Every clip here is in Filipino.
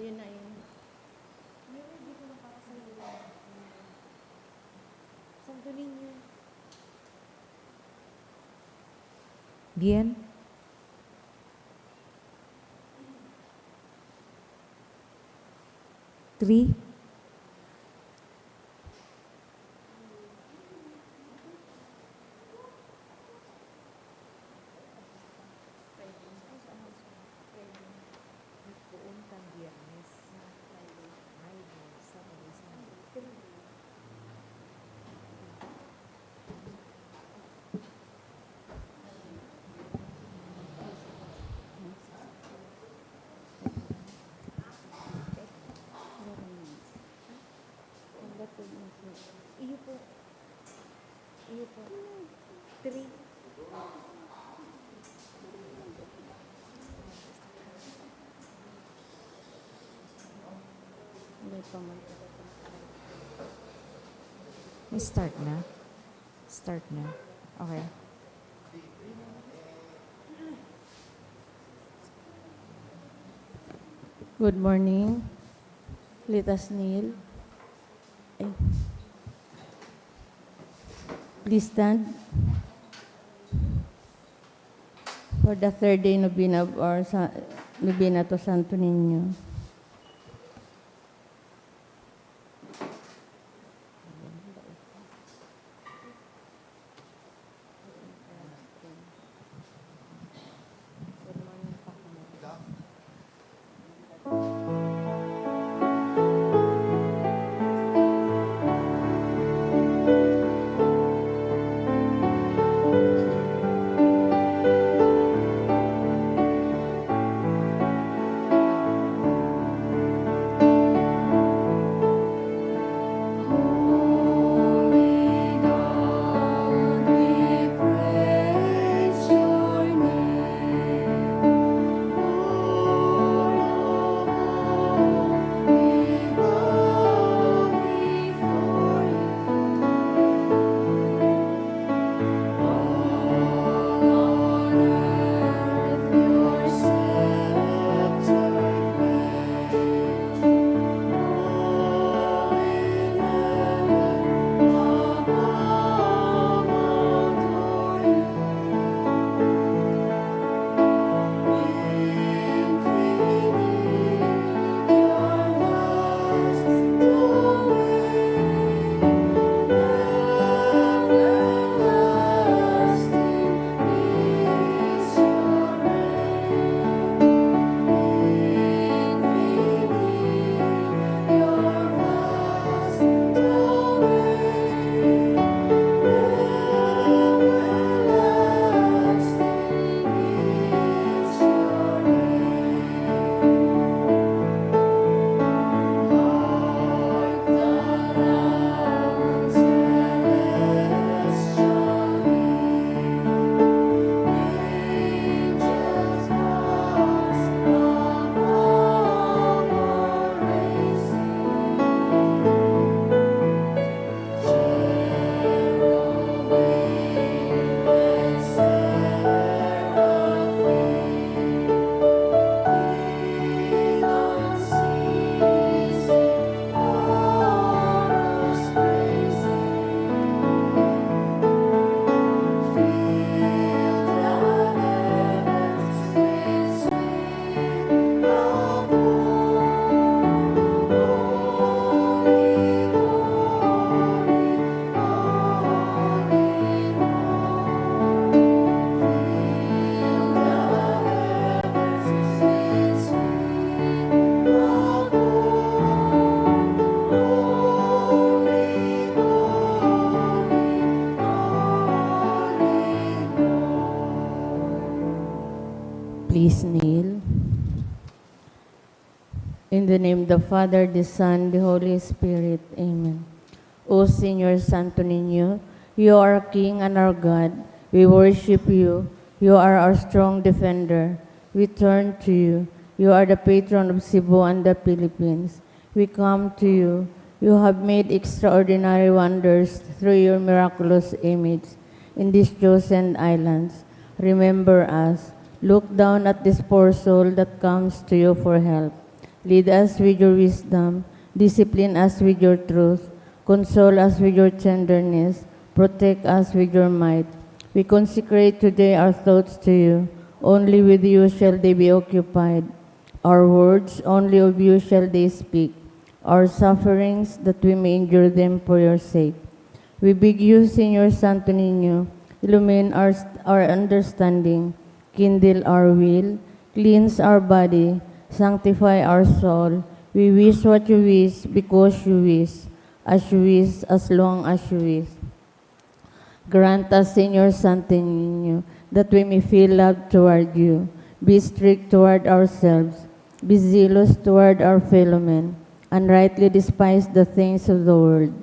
Yun na yun. Santo Niño. Bien. Three. Iyo po. Iyo po. 3. May pamunta. Start na. Start na. Okay. Good morning. Let us kneel. Please stand for the third day novena of our novena to Santo Niño. Please kneel. In the name of the Father, the Son, the Holy Spirit. Amen. O Señor Santo Niño, you are our King and our God. We worship you. You are our strong defender. We turn to you. You are the patron of Cebu and the Philippines. We come to you. You have made extraordinary wonders through your miraculous image in these chosen islands. Remember us. Look down at this poor soul that comes to you for help. Lead us with your wisdom, discipline us with your truth, console us with your tenderness, protect us with your might. We consecrate today our thoughts to you. Only with you shall they be occupied. Our words, only of you shall they speak. Our sufferings, that we may endure them for your sake. We beg you, Señor Santo Niño, illumine our understanding, kindle our will, cleanse our body, sanctify our soul. We wish what you wish, because you wish, as long as you wish. Grant us, Señor Santo Niño, that we may feel love toward you, be strict toward ourselves, be zealous toward our fellow men, and rightly despise the things of the world.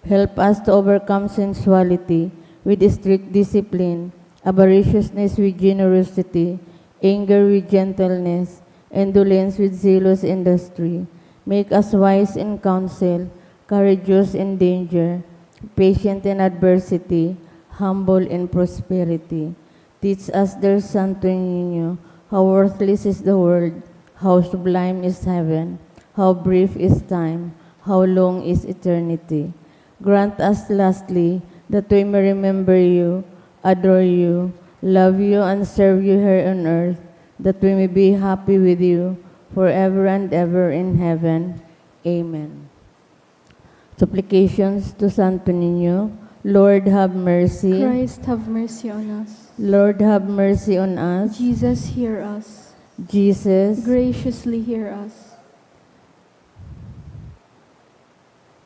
Help us to overcome sensuality with strict discipline, avariciousness with generosity, anger with gentleness, indolence with zealous industry. Make us wise in counsel, courageous in danger, patient in adversity, humble in prosperity. Teach us, dear Santo Niño, how worthless is the world, how sublime is heaven, how brief is time, how long is eternity. Grant us lastly that we may remember you, adore you, love you, and serve you here on earth, that we may be happy with you forever and ever in heaven. Amen. Supplications to Santo Niño. Lord, have mercy. Christ, have mercy on us. Lord, have mercy on us. Jesus, hear us. Jesus, Graciously hear us.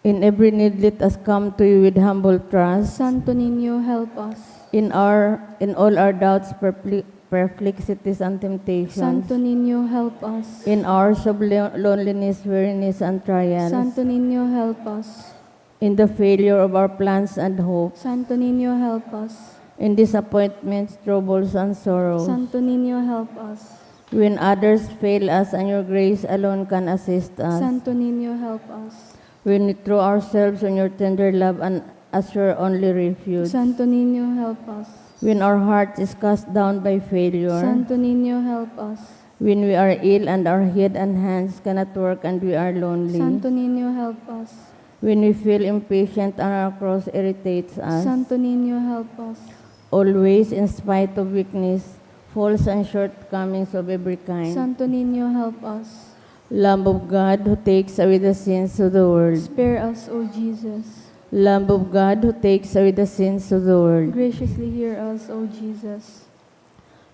in every need, let us come to you with humble trust. Santo Niño, help us. In all our doubts, perplexities, and temptations. Santo Niño, help us. In hours of loneliness, weariness, and trials. Santo Niño, help us. In the failure of our plans and hopes. Santo Niño, help us. In disappointments, troubles, and sorrows. Santo Niño, help us. When others fail us and your grace alone can assist us. Santo Niño, help us. When we throw ourselves on your tender love and as your only refuge. Santo Niño, help us. When our heart is cast down by failure. Santo Niño, help us. When we are ill and our head and hands cannot work and we are lonely. Santo Niño, help us. When we feel impatient and our cross irritates us. Santo Niño, help us. Always, in spite of weakness, faults and shortcomings of every kind. Santo Niño, help us. Lamb of God, who takes away the sins of the world. Spare us, O Jesus. Lamb of God, who takes away the sins of the world. Graciously hear us, O Jesus.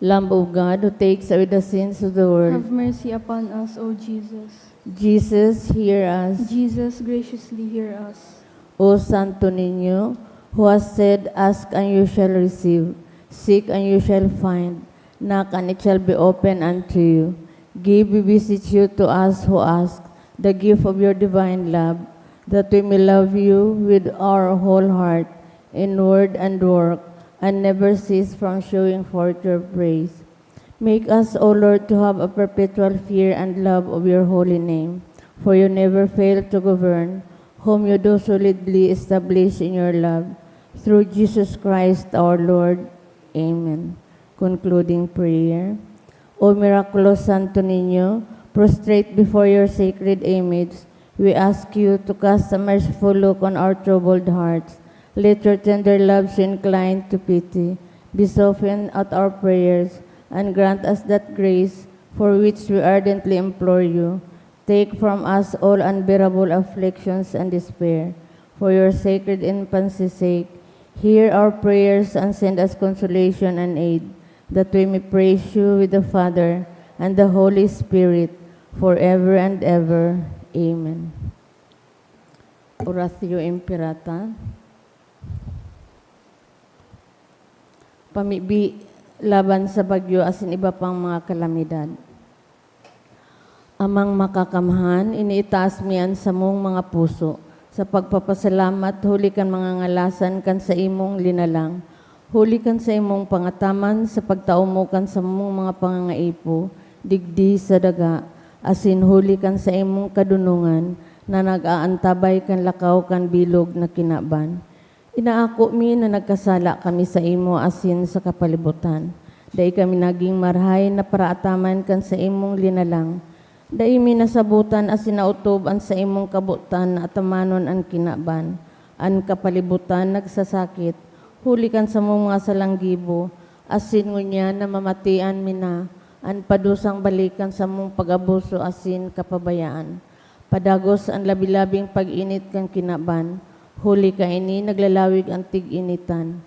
Lamb of God, who takes away the sins of the world. Have mercy upon us, O Jesus. Jesus, hear us. Jesus, graciously hear us. O Santo Niño, who has said, ask and you shall receive, seek and you shall find, knock and it shall be opened unto you. Give, we beseech you, to us who ask the gift of your divine love, that we may love you with our whole heart, in word and work, and never cease from showing forth your praise. Make us, O Lord, to have a perpetual fear and love of your holy name, for you never fail to govern, whom you do solidly establish in your love, through Jesus Christ our Lord. Amen. Concluding prayer. O miraculous Santo Niño, prostrate before your sacred image, we ask you to cast a merciful look on our troubled hearts. Let your tender love so incline to pity, be softened at our prayers, and grant us that grace for which we ardently implore you. Take from us all unbearable afflictions and despair. For your sacred infancy's sake, hear our prayers and send us consolation and aid, that we may praise you with the Father and the Holy Spirit, forever and ever. Amen. Oratio Imperata. Pamibi laban sa bagyo asin iba pang mga kalamidad. Amang makakamhan, iniitaas miyan sa mong mga puso, sa pagpapasalamat, huli kan mga ngalasan kan sa imong linalang, huli kan sa imong pangataman, sa pagtaumo kan sa mong mga pangangaipo, digdi sa daga, asin huli kan sa imong kadunungan, na nag-aantabay kan lakaw kan bilog na kinaban. Inaako mi na nagkasala kami sa imo asin sa kapalibutan. Dahil kami naging marhay na paraataman kan sa imong linalang, Daimi nasabutan as sinautob an sa imong kabutan na atamanon ang kinaban. An kapalibutan nagsasakit, huli kan sa mong mga salanggibo, asin ngunya na mamatian mina, an padusang balikan sa mong pag-abuso asin kapabayaan. Padagos ang labilabing pag-init kang kinaban, huli ka ini naglalawig ang tig-initan.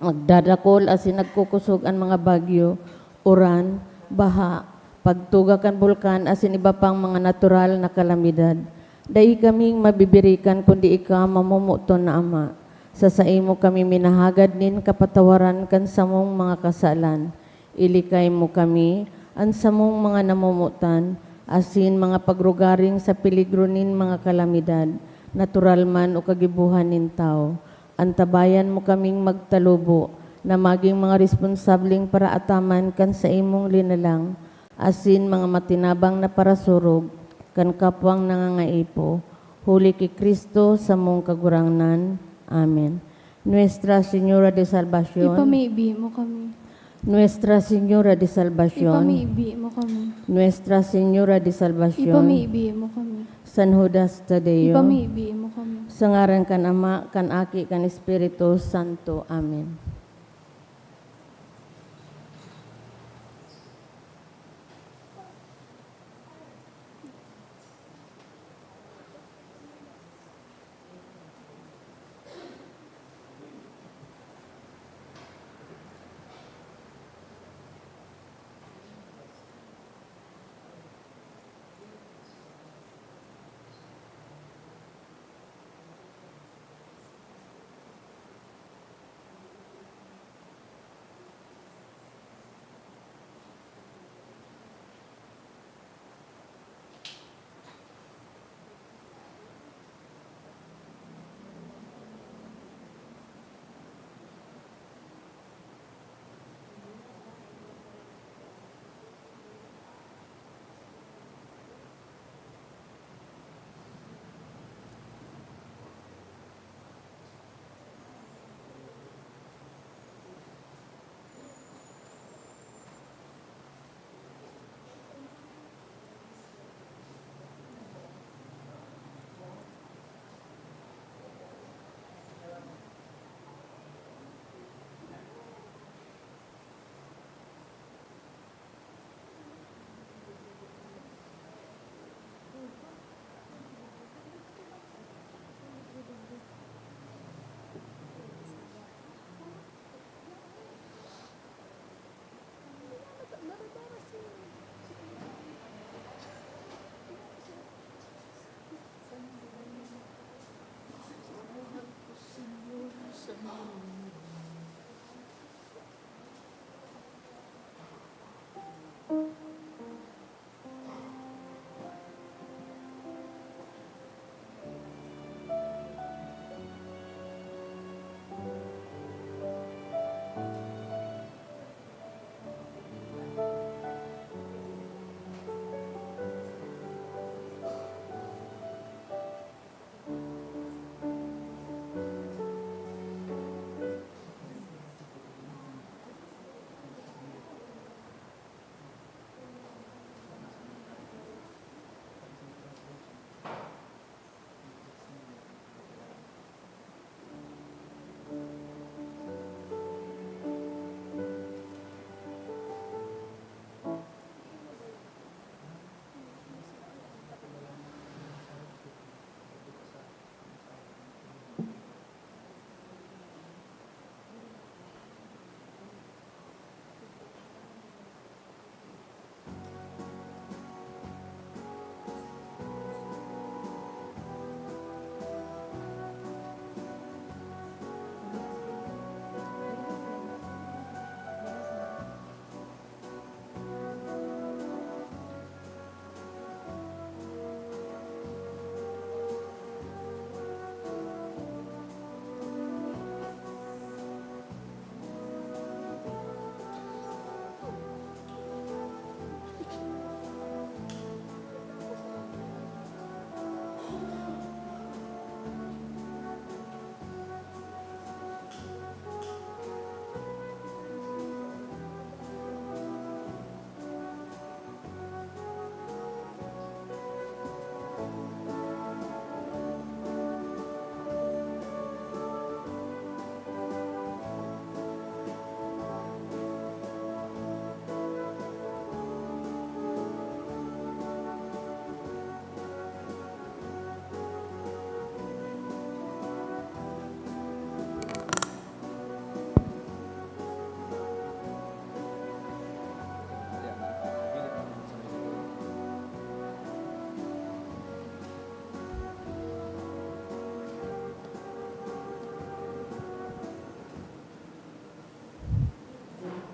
Magdadakol asin nagkukusog ang mga bagyo, uran, baha, pagtuga kan bulkan asin iba pang mga natural na kalamidad. Dai kaming mabibirikan kundi ikaw mamumuton na Ama. Sa saimo kami minahagad nin kapatawaran kan samong mga kasalan. Ilikay mo kami, ang samong mga namumutan, asin mga pagrugaring sa peligro nin mga kalamidad, natural man o kagibuhan nin tao. Antabayan mo kaming magtalubo, na maging mga responsabling para ataman kan sa imong linalang, asin mga matinabang na parasurog, kan kapwang nangangaipo, huli kay Kristo sa mong kagurangnan. Amen. Nuestra Señora de Salvación, Ipamaibi mo kami. Nuestra Señora de Salvación, Ipamaibi mo kami. Nuestra Señora de Salvación, Ipamaibi mo kami. San Judas Tadeo, Ipamaibi mo kami. sa ngaran kan Ama, kan Aki, kan Espiritu Santo. Amen.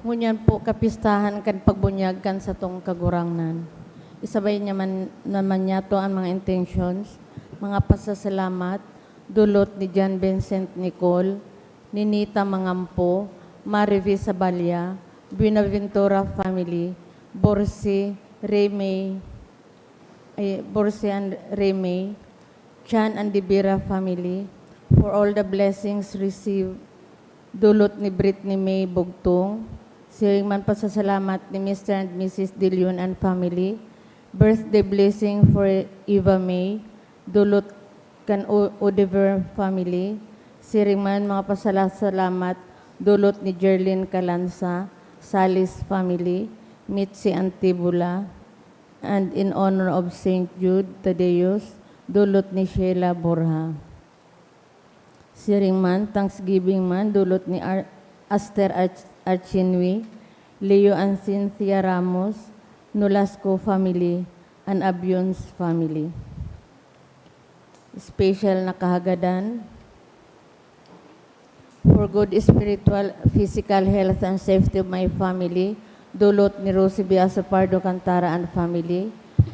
Ngunyan po kapistahan kan pagbunyag kan sa tong kagurangnan. Isabay niya naman niya to ang mga intentions, mga pasasalamat, dulot ni John Vincent Nicole, ni Nita Mangampo, Marivi Sabalya, Buenaventura family, Borsi and Remey, Chan and Dibira family, for all the blessings received, dulot ni Britney May Bugtong, siring man pasasalamat ni Mr. and Mrs. De Leon and family, birthday blessing for Eva May, dulot kan Oliver family, siring man mga pasasalamat, dulot ni Jerlyn Calanza, Salis family, Mitzi Antibula, and in honor of St. Jude Tadeus, dulot ni Sheila Borja. Siring man, Thanksgiving man, dulot ni Aster Archinwi, Leo and Cynthia Ramos, Nolasco family, and Abions family. Special na kahagadan, for good spiritual, physical health and safety of my family, dulot ni Rosie Biasa Pardo Cantara and family.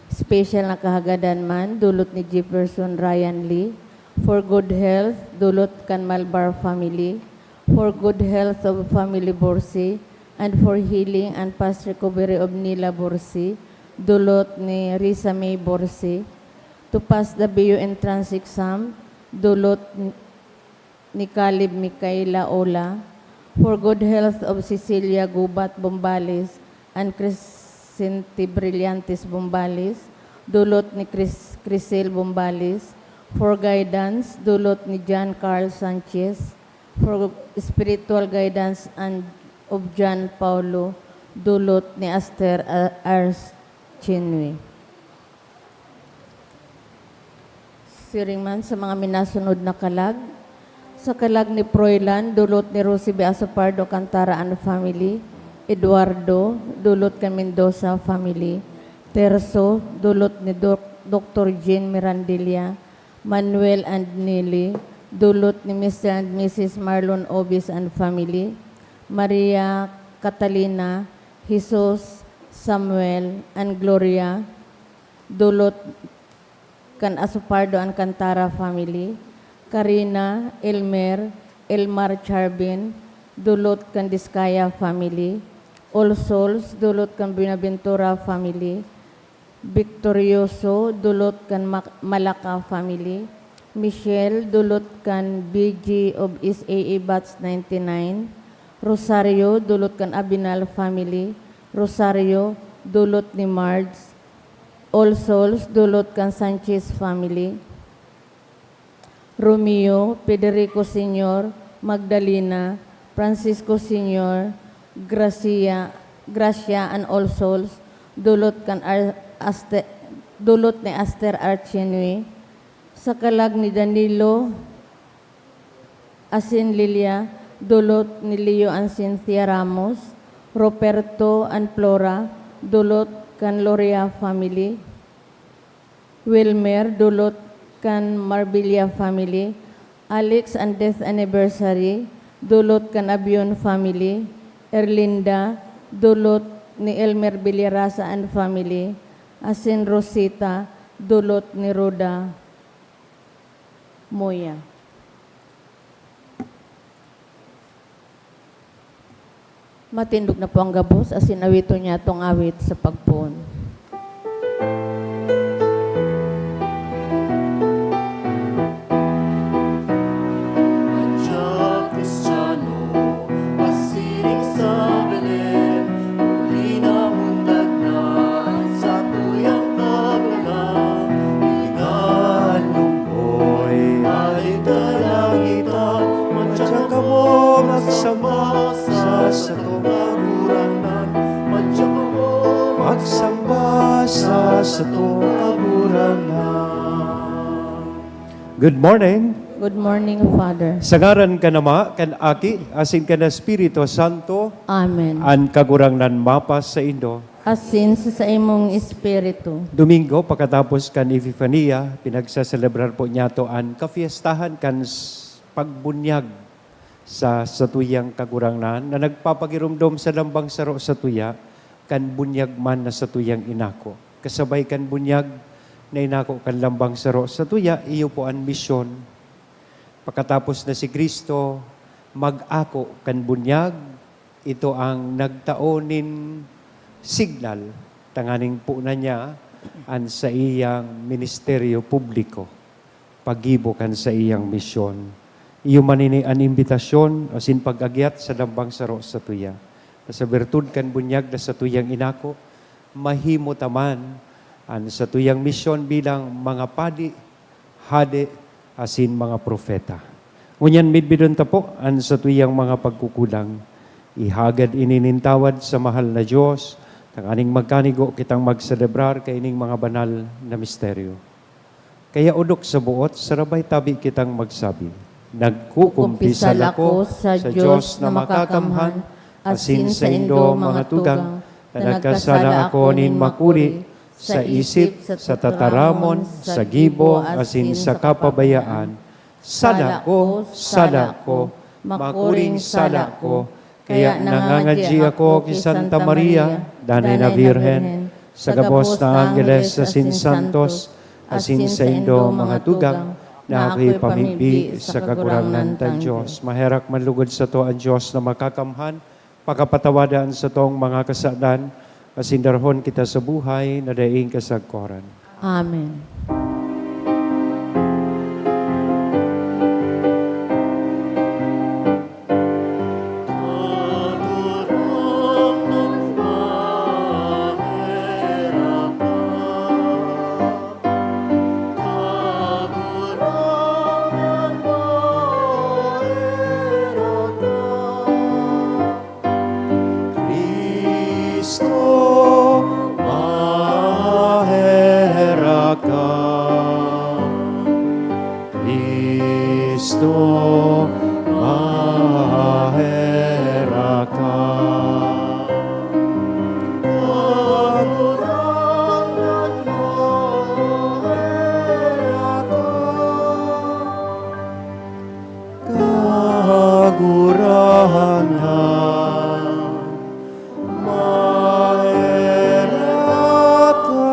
Special na kahagadan man, dulot ni Jefferson Ryan Lee. For good health, dulot kan Malbar family. For good health of family Borsi, and for healing and fast recovery of Nila Borsi, dulot ni Risa May Borsi. To pass the BU entrance exam, dulot ni Caleb Micaela Ola. For good health of Cecilia Gubat Bombalis and Crescenti Brillantes Bombalis, dulot ni Crisel Bombalis. For guidance, dulot ni John Carl Sanchez. For spiritual guidance and of John Paulo, dulot ni Aster Archinwi. Siring man sa mga minasunod na kalag, sa kalag ni Proylan, dulot ni Rosie Biasa Pardo Cantara and family. Eduardo, dulot kan Mendoza family. Terso, dulot ni Dr. Jean Mirandilla. Manuel and Nelly, dulot ni Mr. and Mrs. Marlon Obis and family. Maria Catalina, Jesus, Samuel, and Gloria, dulot kan Asupardo and Cantara family. Karina, Elmer, Elmar Charbin, dulot kan Diskaya family. All Souls, dulot kan Buenaventura family. Victorioso, dulot kan Malaka family. Michelle, dulot kan BG of SAA Batch 99. Rosario, dulot kan Abinal family. Rosario, dulot ni Marge. All Souls, dulot kan Sanchez family. Romeo, Federico Sr., Magdalena, Francisco Sr., Gracia, and All Souls, dulot kan dulot ni Aster Archinwi. Sa kalag ni Danilo Asin Lilia, dulot ni Leo and Cynthia Ramos. Roberto and Flora, dulot kan Loria family. Wilmer, dulot kan Marbilla family. Alex and death anniversary, dulot kan Abion family. Erlinda, dulot ni Elmer Villarasa and family. Asin Rosita, dulot ni Roda Moya. Matindog na po ang gabos, asin awito niya itong awit sa pagpuon. Good morning. Good morning, Father. Sa ngaran ka nama, kan aki, asin ka na Espiritu Santo, Amen. an kagurangnan mapas sa Indo. Asin sa imong espiritu. Domingo, pagkatapos kan Epifania, pinagsaselebrar po niya to an kafiestahan kan pagbunyag sa satuyang kagurangnan na nagpapagirumdom sa lambang saro sa tuya kan bunyag man na satuyang inako. Kasabay kan bunyag na inako kan lambang saro sa tuya, iyo po ang misyon. Pagkatapos na si Kristo mag-ako kan bunyag, ito ang nagtaonin signal tanganing po na niya an sa iyang ministeryo publiko, pagibo kan sa iyang misyon. Iyo manini an imbitasyon asin pag-agyat sa lambang saro sa tuya. Sa bertud kan bunyag na sa tuyang inako, mahimo taman an sa tuyang misyon bilang mga padi, hade, asin mga profeta. Ngunyan midbidon ta po an sa tuyang mga pagkukulang. Ihagad ininintawad sa mahal na Diyos, tang aning magkanigo kitang magselebrar kay ining mga banal na misteryo. Kaya udok sa buot, sarabay tabi kitang magsabi, nagkukumpisal ako sa Diyos na makakamhan, asin sa indo mga tugang, na nagkasala ako nin makuri, sa isip, sa tataramon, sa gibo, asin sa kapabayaan. Sala ko, makuring sala ko, kaya nangangadji ako ki Santa Maria, Danay na Birhen, sa gabos na Angeles, asin Santos, asin sa indo mga tugang, na ako'y pamimpi sa kagurangan tan Diyos. Maherak manlugod sa to ang Diyos na makakamhan, pagkapatawadaan sa tong mga kasadan, asindarhon kita sa buhay na daing kasagkoran. Amen. Kristo, mahera ka. Kagurangan mo, mahera ka. Kagurangan, mahera ka.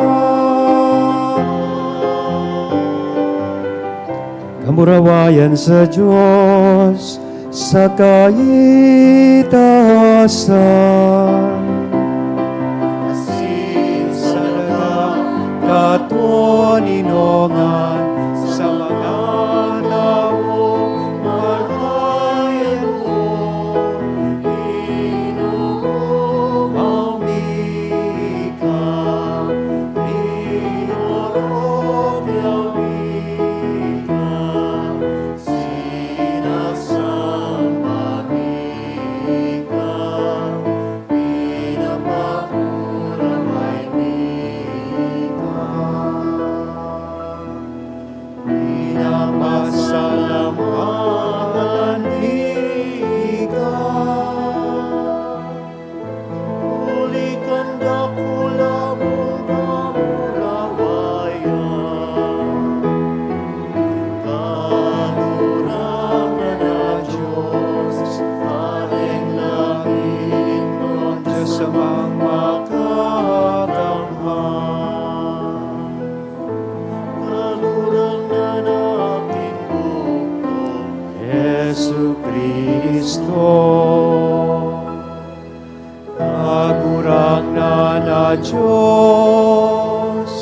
Kamurawayan sa Diyos sa kaitaasan. Asin sa katuninongan sa mga laong malayan mo. Inuong ka, inuong Pasalamatan ulikan dakula mong kamurawayan. Kanurangan na Diyos, aling langit ng Diyos sa mga makakamhan. Kanurangan na aking buko, Yesu Kristo. Kagurangnan na Diyos,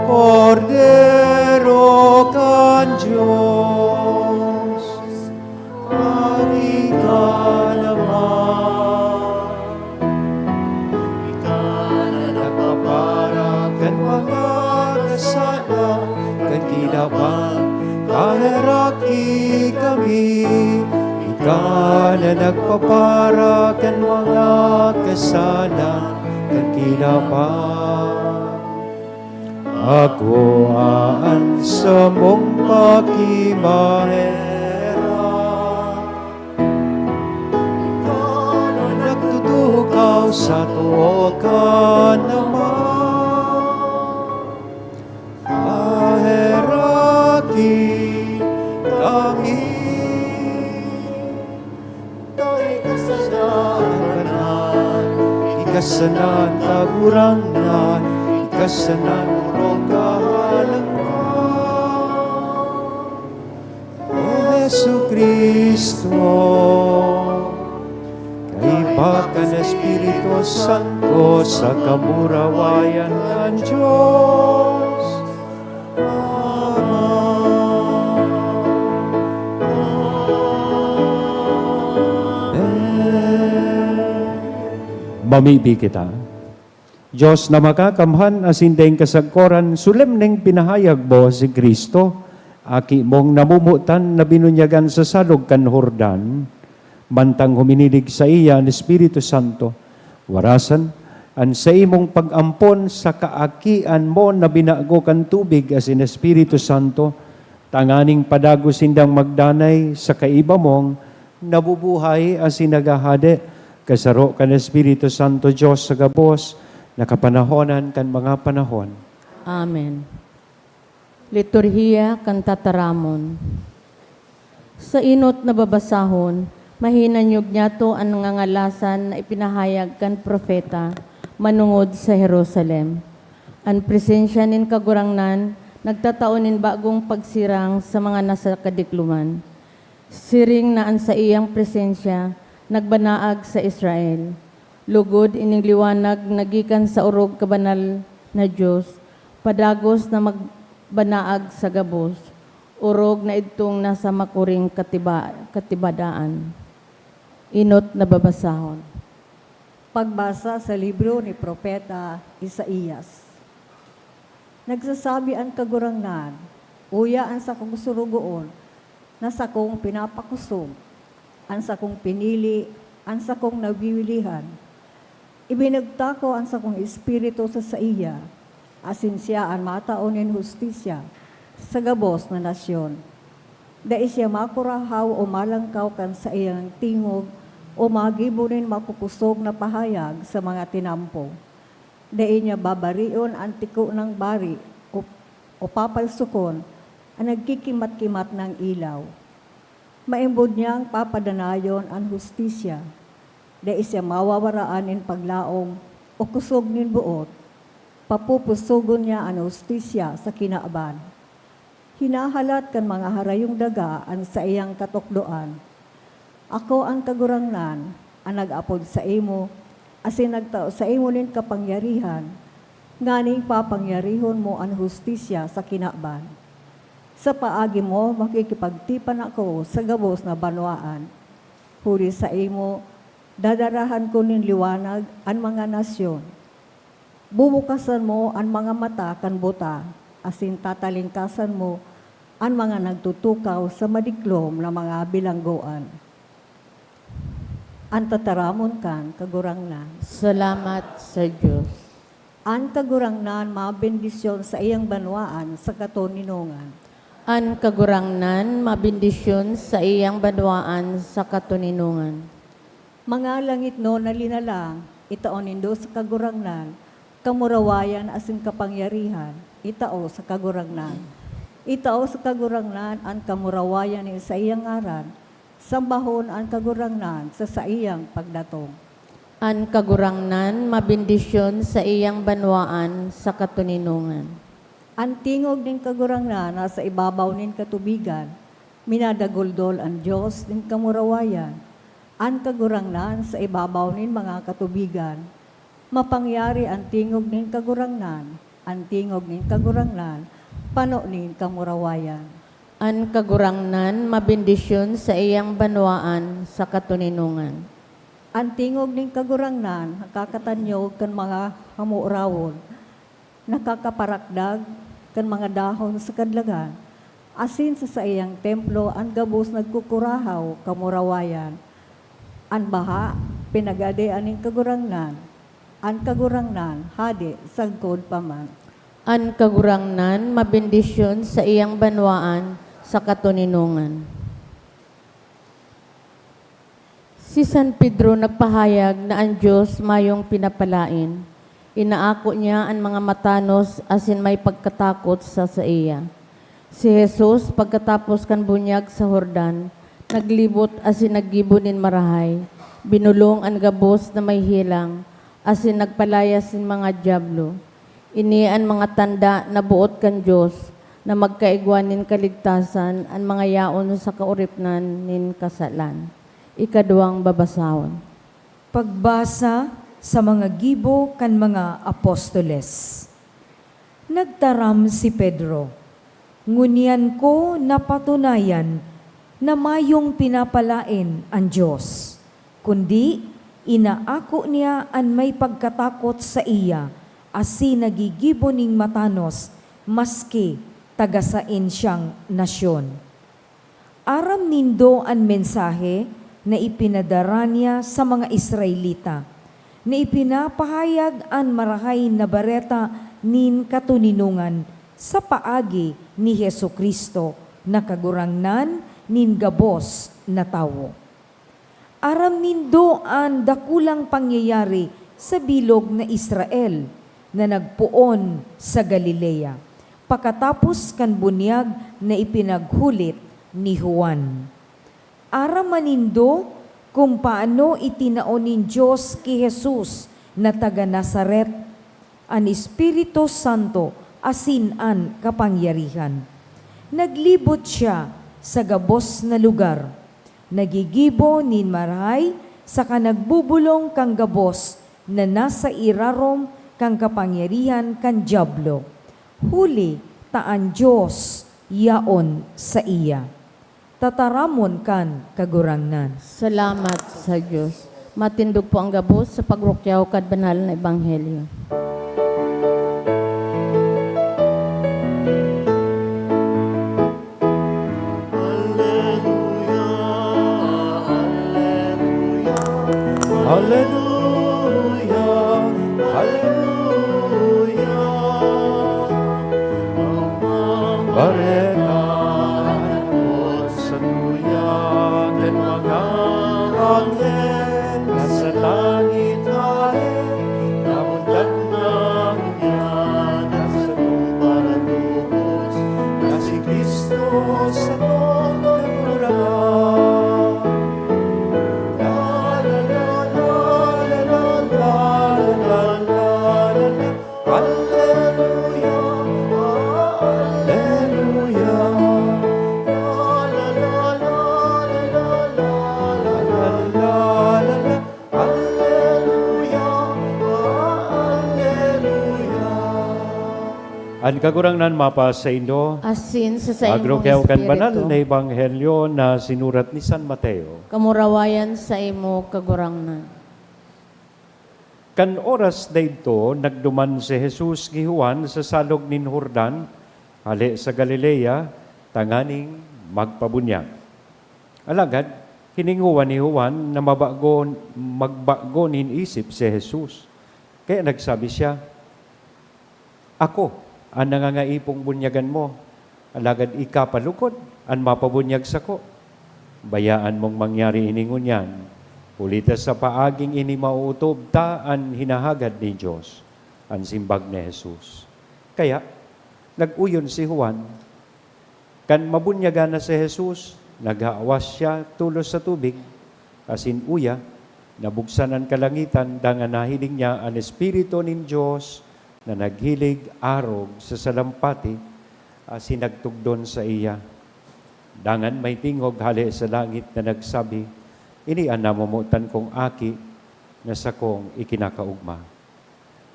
Kordero kan Diyos, hari ka naman. Ikaw na nagpaparakan mga kasala, kan kinaban, kaheraki kami. Ikaw na nagpaparakan mga kasala, kan kinaban. Ako aan sa mong pakimahera. Ikaw na nagtutukaw sa tuwa ka naman. Kaheraki kami. ikasanan kagurangan, ikasanan urong kahalang ka. O Jesu Cristo, kaiba ka na Espiritu Santo sa kamurawayan ng Diyos. Mamibi kita. Diyos na makakamhan asindeng kasagkoran, sulemneng pinahayag mo si Kristo, aki mong namumutan na binunyagan sa salog kan Hordan, mantang huminilig sa iya ang Espiritu Santo, warasan, an sa imong pag-ampon sa kaakian mo na binago kan tubig as in Espiritu Santo, tanganing padago sindang magdanay sa kaiba mong nabubuhay as inagahade, kasaro kan Espiritu Santo Diyos sa gabos, nakapanahonan kan mga panahon. Amen. Liturhiya kan tataramon. Sa inot na babasahon, mahinanyog niya to ang ngangalasan na ipinahayag kan propeta manungod sa Jerusalem. Ang presensya nin kagurangnan, nagtataonin bagong pagsirang sa mga nasa kadikluman. Siring na an sa iyang presensya, nagbanaag sa Israel. Lugod ining liwanag nagikan sa urog kabanal na Diyos, padagos na magbanaag sa gabos, urog na itong nasa makuring katibadaan. Inot na babasahon. Pagbasa sa libro ni Propeta Isaías. Nagsasabi ang kagurangnan, uya ang sakong surugoon, na sakong pinapakusog, ang sakong pinili, ang sakong nabiwilihan. Ibinagta ko ang sakong espiritu sa iya, asin siya ang mataonin hustisya sa gabos na nasyon. Dai siya makurahaw o malangkaw kan sa iyang tingog o magibunin makukusog na pahayag sa mga tinampo. Dai niya babarion ang tiko ng bari o papalsukon ang nagkikimat-kimat ng ilaw. Maimbod niyang papadanayon ang hustisya. Dai siya mawawaraan in paglaom o kusog nin buot. Papupusugon niya ang hustisya sa kinaaban. Hinahalat kan mga harayong daga ang sa iyang katukdoan. Ako ang kagurangnan, ang nag-apod sa imo, asin nagtao sa imo nin kapangyarihan, nganing papangyarihon mo ang hustisya sa kinaaban. Sa paagi mo, makikipagtipan ako sa gabos na banwaan. Huli sa imo, dadarahan ko nin liwanag ang mga nasyon. Bubukasan mo ang mga mata kan buta, asin tatalingkasan mo ang mga nagtutukaw sa madiklom na mga bilangguan. Ang tataramon kan kagurangnan. Salamat sa Diyos. Ang kagurangnan mabendisyon sa iyang banwaan sa katoninongan. An kagurangnan, mabindisyon sa iyang banwaan sa katuninungan. Mga langit no na linalang, itaon nindo sa kagurangnan, kamurawayan asin kapangyarihan, itao sa kagurangnan. Itao sa kagurangnan ang kamurawayan ni sa iyang ngaran, sambahon ang kagurangnan sa iyang pagdatong. An kagurangnan, mabindisyon sa iyang banwaan sa katuninungan. Ang tingog ning kagurangnan nasa ibabaw nin katubigan, minadagoldol ang Diyos ning kamurawayan. Ang kagurangnan sa ibabaw nin mga katubigan, mapangyari ang tingog nin kagurangnan, ang tingog nin kagurangnan, pano nin kamurawayan. An kagurangnan, mabindisyon sa iyang banwaan sa katuninungan. Ang tingog ning kagurangnan, nakakatanyog kan mga hamurawon, nakakaparakdag kan mga dahon sa kadlagan, asin sa iyang templo ang gabos nagkukurahaw kamurawayan. Ang baha, pinagadean ning kagurangnan, ang kagurangnan, hadi, sagkod paman. An kagurangnan, mabindisyon sa iyang banwaan sa katuninungan. Si San Pedro nagpahayag na ang Diyos mayong pinapalain. Inaako niya ang mga matanos asin may pagkatakot sa iya. Si Jesus, pagkatapos kan bunyag sa Hordan, naglibot asin naggibunin marahay, binulong ang gabos na may hilang, asin nagpalayas sin mga diablo. Inian mga tanda na buot kan Diyos, na magkaigwanin kaligtasan ang mga yaon sa kauripnan nin kasalan. Ikaduhang babasahon. Pagbasa sa mga gibo kan mga apostoles. Nagtaram si Pedro, ngunyan ko napatunayan na mayong pinapalain ang Diyos, kundi inaako niya ang may pagkatakot sa iya, asi nagigibo ning matanos, maski tagasain siyang nasyon. Aram nindo ang mensahe na ipinadara niya sa mga Israelita, na ipinapahayag ang marahay na bareta nin katuninungan sa paagi ni Hesu Kristo na kagurangnan nin gabos na tawo. Aram nindo ang dakulang pangyayari sa bilog na Israel na nagpuon sa Galilea, pakatapos kan bunyag na ipinaghulit ni Juan. Aram manindo kung paano itinaon nin Diyos ki Jesus na taga Nazaret, ang Espiritu Santo asin an kapangyarihan. Naglibot siya sa gabos na lugar, nagigibo nin marahay sa kanagbubulong kang gabos na nasa irarom kang kapangyarihan kan diablo. Huli taan Diyos yaon sa iya. Tataramon kan kagurangnan. Salamat sa Diyos. Matindog po ang gabos sa pagrukyaw kad banal na ebanghelyo. Hallelujah, hallelujah. Bareta at sa tuyan ng mga anghel nasa langit halin, namundan ng yan at sa tumparatubos na si Kristo sa tongkagurahan. Ang kagurangnan mapa sa Indo, Asin sa sa imong agrokyaw kan banal espiritu, na ebanghelyo na sinurat ni San Mateo. kamurawayan sa imo kagurangnan. Kan oras dayto nagduman si Jesus gi Juan sa salog nin Jordan, hali sa Galilea, tanganing magpabunyag. Alagad, hininguan ni Juan na magbago nin isip si Jesus. Kaya nagsabi siya, ako, ang nangangaipong bunyagan mo, alagad ikapalukod, ang mapabunyag sako. Bayaan mong mangyari iningon yan. Ulita sa paaging ini mauutob ta ang hinahagad ni Diyos, ang simbag ni Jesus. Kaya, nag-uyon si Juan, kan mabunyagan na si Jesus, naghawas siya tulos sa tubig, asin uya, nabuksan ang kalangitan, dangan nahiling niya ang Espiritu ng Diyos, na naghilig arog sa salampati, sinagtugdon sa iya. Dangan may tingog hali sa langit na nagsabi, ini ang namumutan kong aki na sa kong ikinakaugma.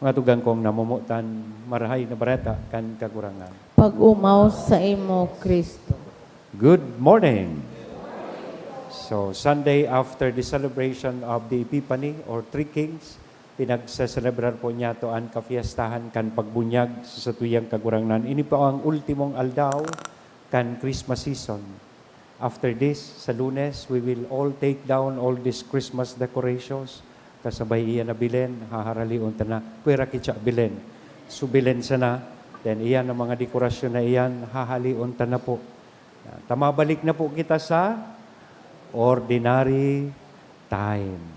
Mga tugang kong namumutan, marahay na bareta kan kagurangan. Pag-umaw sa imo Kristo. Good morning! So, Sunday after the celebration of the Epiphany or Three Kings, pinagsaselebrar po niya to ang kafiestahan kan pagbunyag sa tuyang kagurangnan. Ini po ang ultimong aldaw kan Christmas season. After this, sa Lunes, we will all take down all these Christmas decorations. Kasabay iyan na bilen, haharaliun ta na. Pwera kitsa bilen. So bilen sa na, then iyan ang mga dekorasyon na iyan, hahaliun ta na po. Tamabalik na po kita sa ordinary time.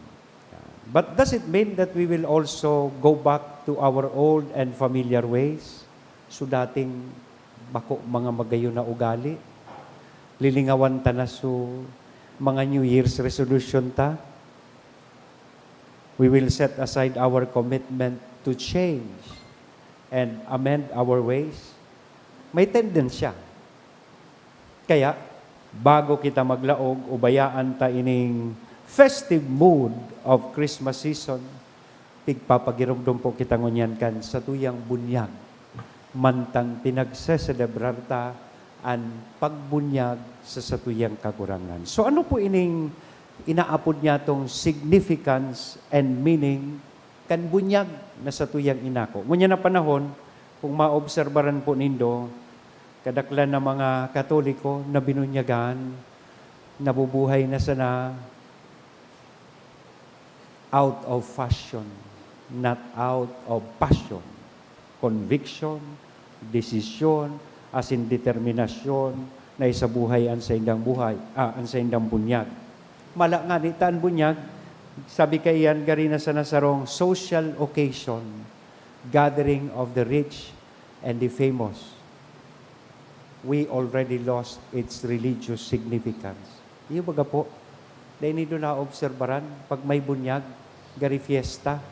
But does it mean that we will also go back to our old and familiar ways? So dating bako mga magayo na ugali, lilingawan ta na so mga New Year's resolution ta? We will set aside our commitment to change and amend our ways. May tendensya. Kaya, bago kita maglaog, ubayaan ta ining festive mood of Christmas season, pigpapagirumdum po kita ngunyan kan sa tuyang bunyag. Mantang pinagseselebrar ta ang pagbunyag sa satuyang kakurangan. So ano po ining inaapod niya tong significance and meaning kan bunyag na satuyang inako? Ngunya na panahon, kung maobserbaran po nindo, kadaklan na mga Katoliko na binunyagan, nabubuhay na sana out of fashion, not out of passion. Conviction, desisyon, as in determinasyon, na isabuhay ang sa indang buhay, ang sa indang bunyag. Mala nga ni taan bunyag, sabi kayan gari na sa nasarong social occasion, gathering of the rich and the famous. We already lost its religious significance. Iyo baga po, dahil nito na obserbaran, pag may bunyag, gari fiesta,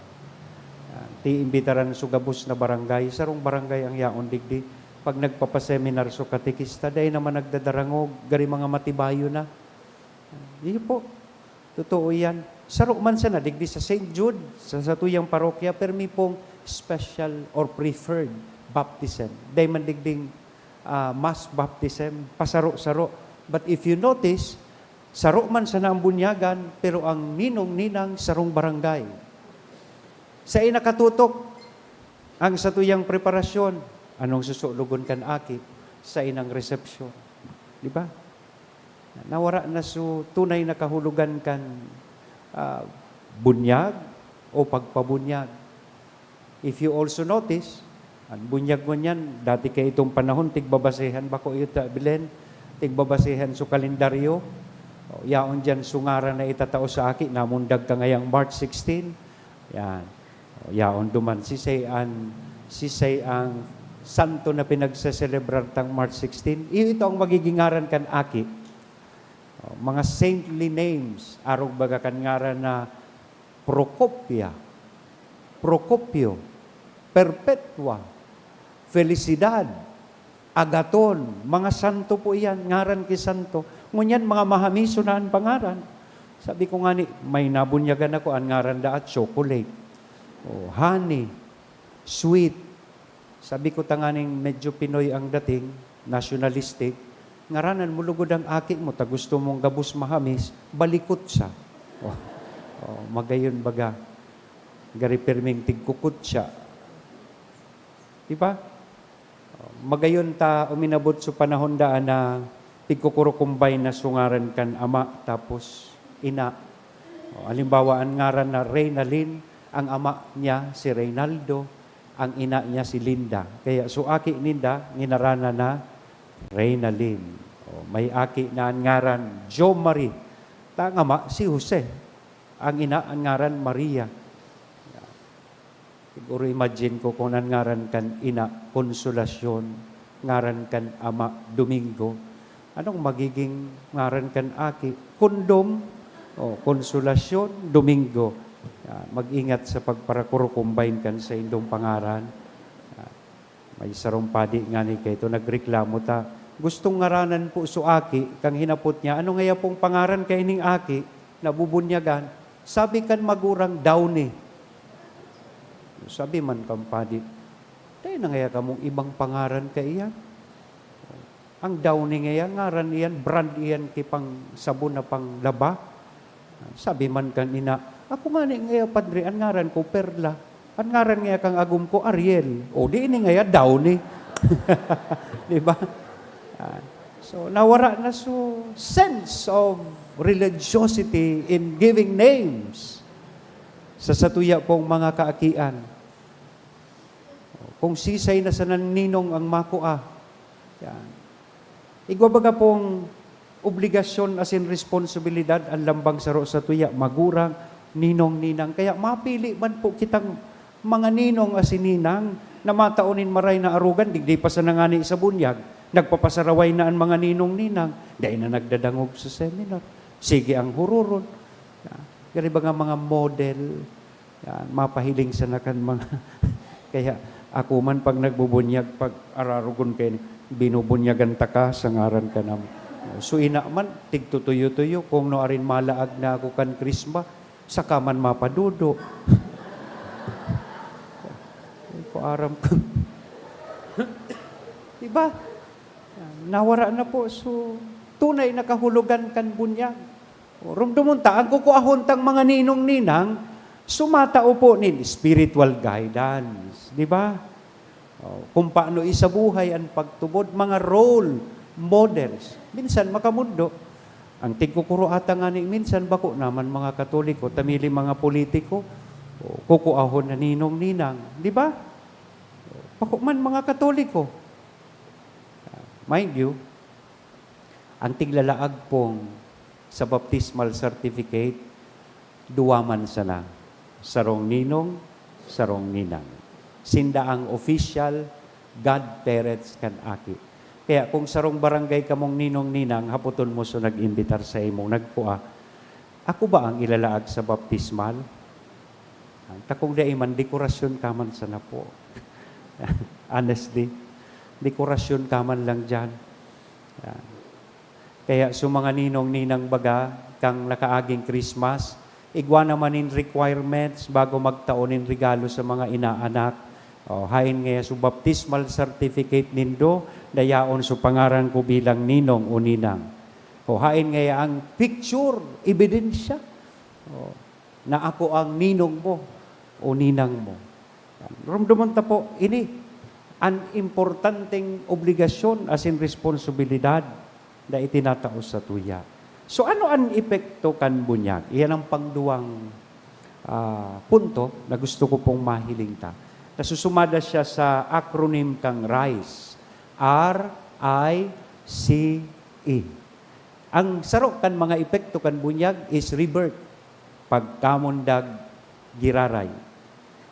ti imbitaran so gabos na barangay, sarong barangay ang yaon digdi. Pag nagpapaseminar so katikista, dahil naman nagdadarangog, gari mga matibayo na. Iyo po, totoo yan. Saro man sana, digdi sa St. Jude, sa satuyang parokya, permi pong special or preferred baptism. Dahil man digding mass baptism, pasaro-saro. But if you notice, saro man sana ang bunyagan, pero ang ninong-ninang sarong barangay. Sa inakatutok, ang satuyang preparasyon, anong susulugon kan aki, sa inang resepsyon. Di ba? Nawara na so tunay na kahulugan kan bunyag o pagpabunyag. If you also notice, ang bunyag mo niyan, dati kay itong panahon, tigbabasehan, bako ito, bilen, tigbabasehan so kalendaryo, yaon dyan sungara na itatao sa aki, namundag ka ngayang March 16, yan, yaon duman, sisay ang santo na pinagseselebrar tang March 16, ito ang magiging ngaran kan aki, mga saintly names, arog baga kan ngaran na Procopio, Perpetua, Felicidad, Agaton, mga santo po iyan, ngaran ki santo. Ngunyan, mga mahamiso na ang pangaran. Sabi ko nga ni, may nabunyagan ako, ang ngaran da at chocolate, honey, sweet. Sabi ko tanganing medyo Pinoy ang dating, nationalistic, ngaranan mo lugod ang aki mo, ta gusto mong gabus mahamis, balikot siya. Magayon baga, gari perming tigkukot siya. Diba? Magayon ta uminabot sa panahon daan na tigkukurukumbay na sungaran kan ama tapos ina. Halimbawa, ang ngaran na Reynalyn, ang ama niya si Reynaldo, ang ina niya si Linda. Kaya so aki ninda, nginarana na Reynalyn. May aki na ang ngaran Jo Marie. Ta ang ama si Jose. Ang ina ang ngaran Maria. Siguro imagine ko kung ang ngaran kan ina, Konsolasyon, ngaran kan ama, Domingo. Anong magiging ngaran kan aki? Kondom, Konsolasyon, Domingo. Mag-ingat sa pagparakurukumbine kan sa indong pangaran. May sarong padi nga ni kayo, nagreklamo ta. Gustong ngaranan po so aki, kang hinapot niya, ano ngaya pong pangaran kay ning aki, nabubunyagan? Sabi kan magurang Downey. Sabi man kampadi, tayo na ngaya kamong ibang pangaran ka iyan. Ang Downey ngayon, ngaran iyan, brand iyan kipang sabon na pang laba. Sabi man kanina, ako nga ni ngaya padre, ang ngaran ko Perla. Ang ngaran ngaya kang agum ko Ariel. O di ini ngaya Downey. Diba? So nawara na so sense of religiosity in giving names sa satuya pong mga kaakian. Kung sisay na sa naninong ang makua. Yan. Igwabaga pong obligasyon as in responsibilidad ang lambang saro sa tuya, magurang, ninong-ninang. Kaya mapili man po kitang mga ninong as in ninang na mataunin maray na arugan, digdi pa sa nangani sa bunyag, nagpapasaraway na ang mga ninong-ninang, dahil na nagdadangog sa seminar. Sige ang hururon. Gari ba nga mga model Yan, mapahiling sa nakan mga kaya ako man pag nagbubunyag, pag ararugon kayo, binubunyagan ta ka, sangaran ka nam. So ina man, tigtutuyo-tuyo, kung no arin malaag na ako kan krisma, saka man mapadudo. Ko aram ko. Diba? Nawara na po. So, tunay na kahulugan kan bunyag. Rumdumunta, ang kukuahon tang mga ninong-ninang, sumatao po nin spiritual guidance. Diba? Kung paano isabuhay ang pagtubod, mga role models. Minsan makamundo. Ang tigkukuro ata nga ni minsan bako naman mga Katoliko, tamili mga politiko, kukuahon na ninong-ninang. Diba? Bako man mga Katoliko. Mind you, ang tiglalaag pong sa baptismal certificate, duwaman sana. Sarong ninong, sarong ninang. Sinda ang official godparents kan aki. Kaya kung sarong barangay kamong ninong-ninang, haputon mo so nag-imbitar sa imong nagpua, ako ba ang ilalaag sa baptismal? Takong da iman, dekorasyon kaman sana po. Honestly, dekorasyon kaman lang dyan. Yan. Kaya sa mga ninong-ninang baga, kang nakaaging Christmas, igwa naman in requirements bago magtaonin regalo sa mga inaanak. Hain nga sa baptismal certificate nindo, dayaon sa pangaran ko bilang ninong o ninang. Hain nga ang picture, ebidensya, na ako ang ninong mo o ninang mo. Rumduman ta po, ini ang importanteng obligasyon as in responsibilidad na itinatao sa tuya. So ano ang epekto kan bunyag? Iyan ang pangduwang punto na gusto ko pong mahiling ta. Nasusumada siya sa acronym kang RICE. R-I-C-E. Ang sarok kan mga epekto kan bunyag is rebirth. Pagkamundag giraray.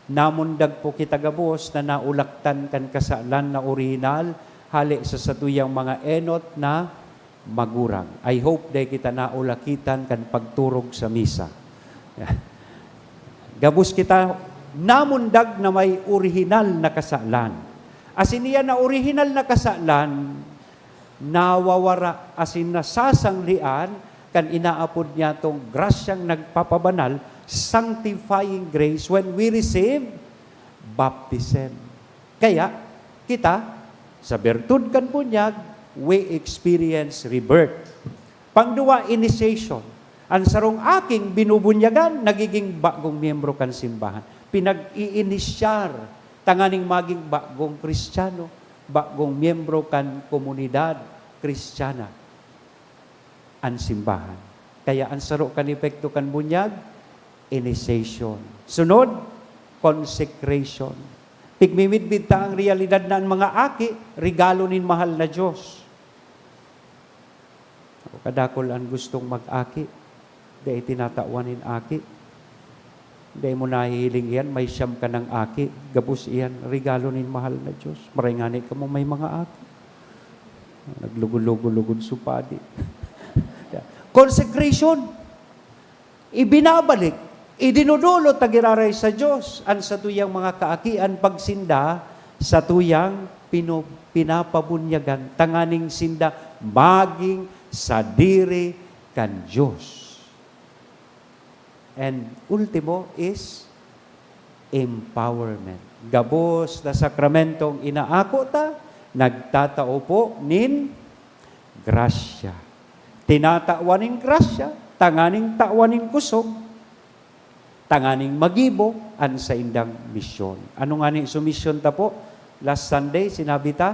Namundag po kita gabos na naulaktan kan kasalan na original, hali sa satuyang mga enot na magurang. I hope day kita naulakitan kan pagturog sa misa. Gabos kita namundag na may original na kasalan. Asin niya na original na kasalan, nawawara asin nasasanglian, kan inaapod niya tong grasyang nagpapabanal, sanctifying grace when we receive baptism. Kaya, kita, sa bertud kan bunyag, we experience rebirth. Pangduwa, initiation. Ang sarong aking binubunyagan, nagiging bagong miyembro kan simbahan. Pinag-iinisyar, tanganing maging bagong Kristiyano, bagong miyembro kan komunidad Kristiyana, ang simbahan. Kaya ang sarong kan epekto kan bunyag, initiation. Sunod, consecration. Pigmimidbid ta ang realidad na ang mga aki, regalo nin mahal na Diyos. Kadakol ang gustong mag-aki, dahil tinatauanin aki. Dahil mo nahihiling yan, may siyam ka ng aki, gabos iyan, regalo nin mahal na Diyos. Maringani ka mo may mga aki. Naglugulugulugod supadi. Consecration. Ibinabalik, idinudulo tagiraray sa Diyos ang sa tuyang mga kaakian pagsinda sa tuyang pinapabunyagan tanganing sinda maging sa diri kan Diyos. And ultimo is empowerment. Gabos na sakramentong inaako ta, nagtatao po nin grasya. Tinataawaning grasya, tanganing taawaning kusog, tanganing magibo, an sa indang misyon. Ano nga ni sumisyon ta po? Last Sunday, sinabi ta,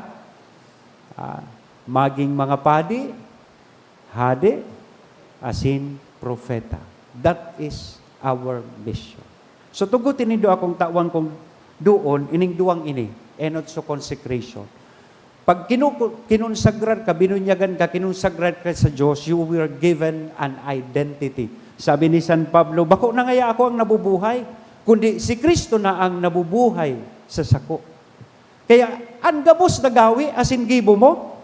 maging mga padi, hade, asin propeta. That is our mission. So tugutin nindo akong tawan kong doon, ining duwang ini, enot so consecration. Pag kinunsagrar ka, binunyagan ka, kinunsagrar ka sa Diyos, you were given an identity. Sabi ni San Pablo, bako na ngaya ako ang nabubuhay, kundi si Kristo na ang nabubuhay sa sako. Kaya, ang gabos na gawi, asin gibo mo,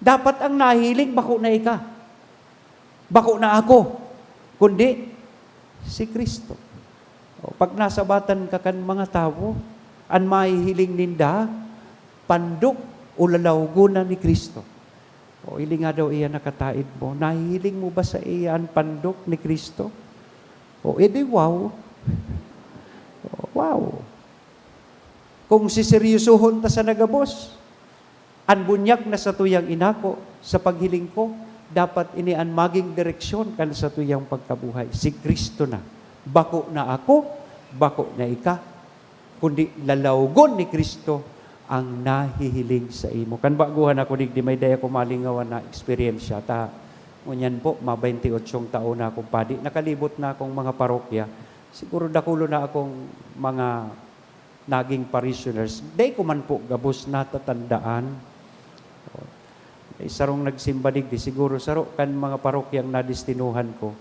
dapat ang nahiling, bako na ika. Bako na ako, kundi si Kristo. Pag nasabatan ka kan mga tao, an mahihiling ninda, pandok o lalawgunan ni Kristo. O ili nga daw iya nakataid mo, nahihiling mo ba sa iya ang pandok ni Kristo? O edi wow. O, wow. Kung siseryosohon ta sa nagabos, an bunyag na sa tuyang inako, sa paghiling ko, dapat ini an maging direksyon kan sa tuyang pagkabuhay. Si Kristo na. Bako na ako, bako na ika, kundi lalawgon ni Kristo ang nahihiling sa imo. Kan baguhan ako di may daya ko malingawan na eksperyensya. Ta, ngunyan po, 28 taon na akong padi. Nakalibot na akong mga parokya. Siguro dakulo na akong mga naging parishioners. Day ko man po gabos natatandaan. Sarong nagsimba digdi, siguro saro kan mga parokyang nadistinuhan ko.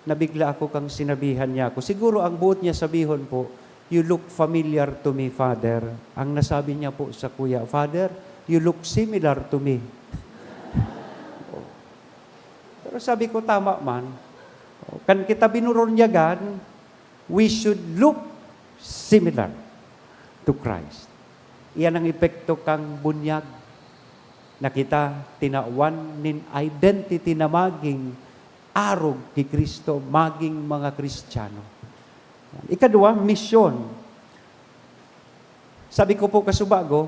Nabigla ako kang sinabihan niya ako. Siguro ang buot niya sabihon po, "You look familiar to me, Father." Ang nasabi niya po sa kuya, "Father, you look similar to me." Pero sabi ko, tama man. Kan kita binurunyagan, we should look similar to Christ. Iyan ang epekto kang bunyag na kita tinawan nin identity na maging arog kay Kristo, maging mga Kristiyano. Ikadua, misyon. Sabi ko po kasubago,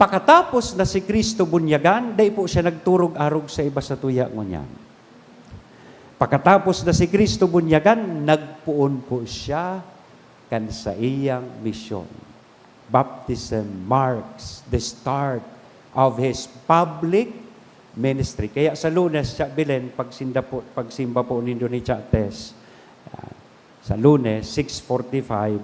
pakatapos na si Kristo bunyagan, day po siya nagturog-arog sa iba sa tuya ngunyan. Pakatapos na si Kristo bunyagan, nagpuon po siya kan sa iyang misyon. Baptism marks the start of His public ministry. Kaya sa Lunes, siya bilen, pagsimba po nindo ni Chates, sa Lunes, 6:45,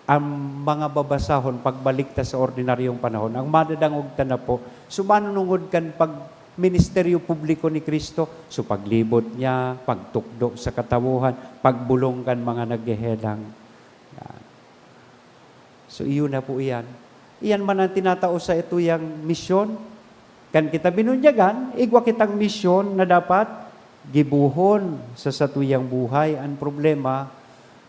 ang mga babasahon, pagbalik ta sa ordinaryong panahon, ang madadangog ta na po, sumanunungod kan pag ministeryo publiko ni Kristo, so paglibot niya, pagtukdo sa katawuhan, pagbulong kan mga naggehelang. So iyon na po iyan. Iyan man ang tinatao sa ito yung misyon. Kan kita binunyagan, igwa kitang misyon na dapat gibuhon sa satuyang buhay. Ang problema,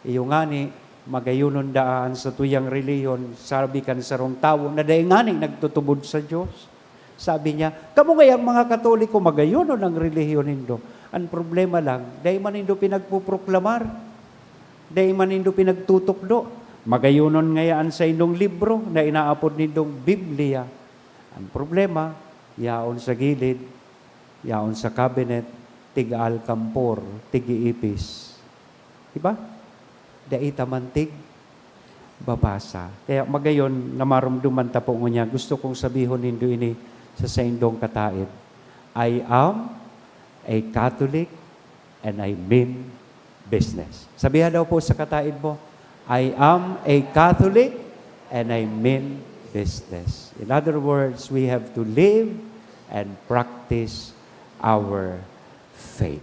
iyo nga ni, magayunon daan sa tuyang reliyon, sabi kan sarong tao, na dahil nga ni nagtutubod sa Diyos. Sabi niya, kamo ngayang mga Katoliko, magayunon ang reliyon nindo. Ang problema lang, dahil man nindo pinagpuproklamar, dahil man nindo pinagtutukdo, magayunon ngayaan sa indong libro na inaapod nindong Biblia. Ang problema, yaon sa gilid, yaon sa cabinet, tiga-alkampor, tigi-ipis. Diba? Daita mantig, babasa. Kaya magayon, namarumduman ta po niya, gusto kong sabihon nindo ini sa indong kataid. I am a Catholic and I mean business. Sabihan daw po sa kataid mo, I am a Catholic and I mean business. In other words, we have to live and practice our faith.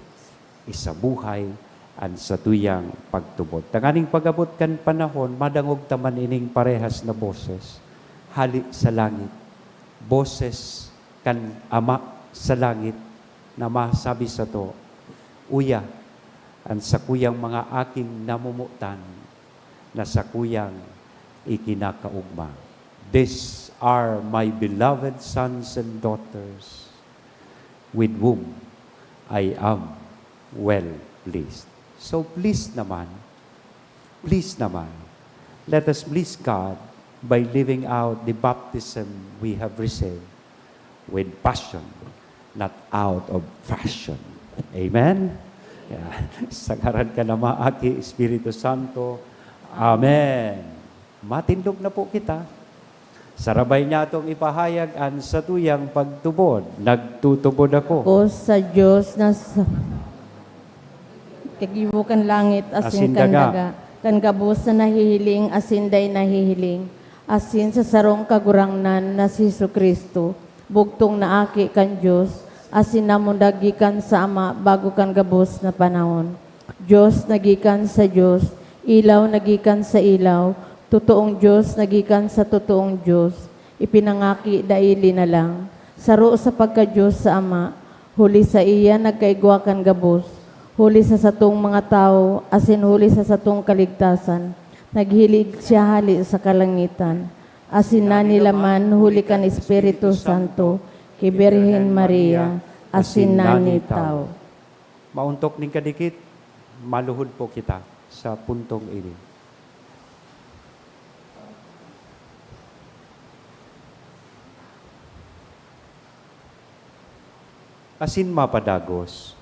Isabuhay ang satuyang pagtubod. Tanganing pagabot kan panahon, madangog taman ining parehas na boses. Hali sa langit. Boses kan Ama sa langit na masabi sa to, uya, ang sakuyang mga aking namumutan, na sa kuyang ikinakaugma. These are my beloved sons and daughters with whom I am well pleased. So please naman, let us please God by living out the baptism we have received with passion, not out of fashion. Amen? Yeah. Sagaran ka na maaki, Espiritu Santo. Amen. Matindog na po kita. Sarabay niya itong ipahayag ang satuyang pagtubod. Nagtutubod ako. O sa Diyos na sa kagibukan langit asin Asin daga. kandaga. Kan gabos na nahihiling asin day nahihiling. Asin sa sarong kagurangnan na si Kristo. Bugtong na aki kan Diyos. Asin namon dagikan sa Ama bago kan gabos na panahon. Diyos nagikan sa Diyos. Ilaw nagikan sa ilaw, totoong Diyos nagikan sa totoong Diyos, ipinangaki daili na lang. Saro sa pagka-Diyos sa Ama, huli sa iya nagkaigwakan gabos, huli sa satong mga tao, asin huli sa satong kaligtasan. Naghilig siya hali sa kalangitan. Asin na nilaman, huli kan Espiritu Santo, kay Birhen Maria, asin na ni tao. Mauntok ning kadikit, maluhod po kita sa puntong ini. Asin mapadagos.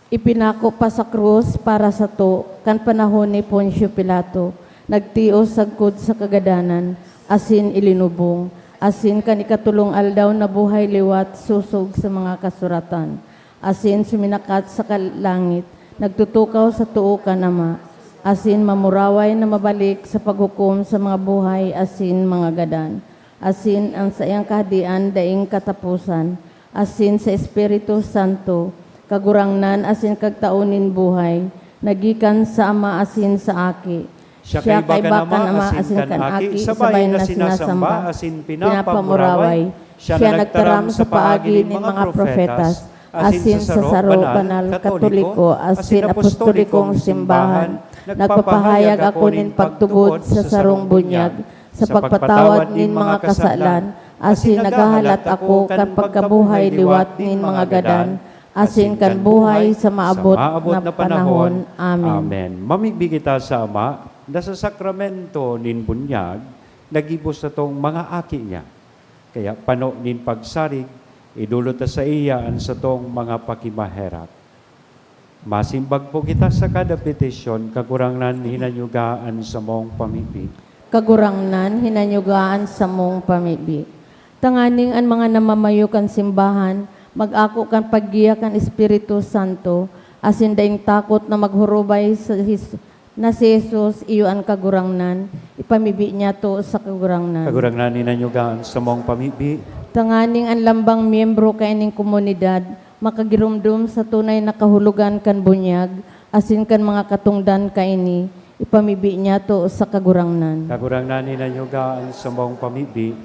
Ipinako pa sa krus para sa to, kan panahon ni Poncio Pilato, nagtios sagkod sa kagadanan, asin ilinubong, asin kan ikatulong aldaw na buhay liwat susog sa mga kasuratan, asin suminakat sa kalangit, nagtutukaw sa tuo ka Ama, asin mamuraway na mabalik sa paghukom sa mga buhay, asin mga gadan, asin ang sa iyang kahadian daing katapusan, asin sa Espiritu Santo, kagurangnan asin kagtaunin buhay, nagikan sa Ama asin sa Aki. Siya kay bakan Ama asin kan Aki, sabay na sinasamba asin pinapamuraway. Siya nagtaram sa paagi ni mga profetas, asin sa saro banal katoliko, asin apostolikong simbahan, nagpapahayag ako nin pagtubod sa sarong bunyag, sa pagpatawad nin mga kasalan, asin nagahalat ako kan pagkabuhay liwat nin mga gadan, asin kan buhay sa maabot na panahon. Amen. Amen. Mamigbi kita sa Ama, na sa sakramento nin bunyag, nagibos na tong mga aki niya. Kaya pano nin pagsarig, idulot sa iya ang sa tong mga pakimaherap. Masimbag po kita sa kada petisyon, kakurangnan hinanyugaan sa mong pamibig. Kagurangnan, hinanyugaan sa mong pamibi. Tanganing ang mga namamayukan simbahan, mag-ako kan paggiya kan Espiritu Santo, asin daing takot na maghurubay na si Jesus, iyo ang kagurangnan, ipamibi niya to sa kagurangnan. Kagurangnan hinanyugaan sa mong pamibig. Tanganing ang lambang miyembro kaining komunidad, makagirumdum sa tunay na kahulugan kan bunyag, asin kan mga katungdan kaini, ipamibi niya to sa kagurangnan. Kagurangnan hinanyugaan sa mong pamibig.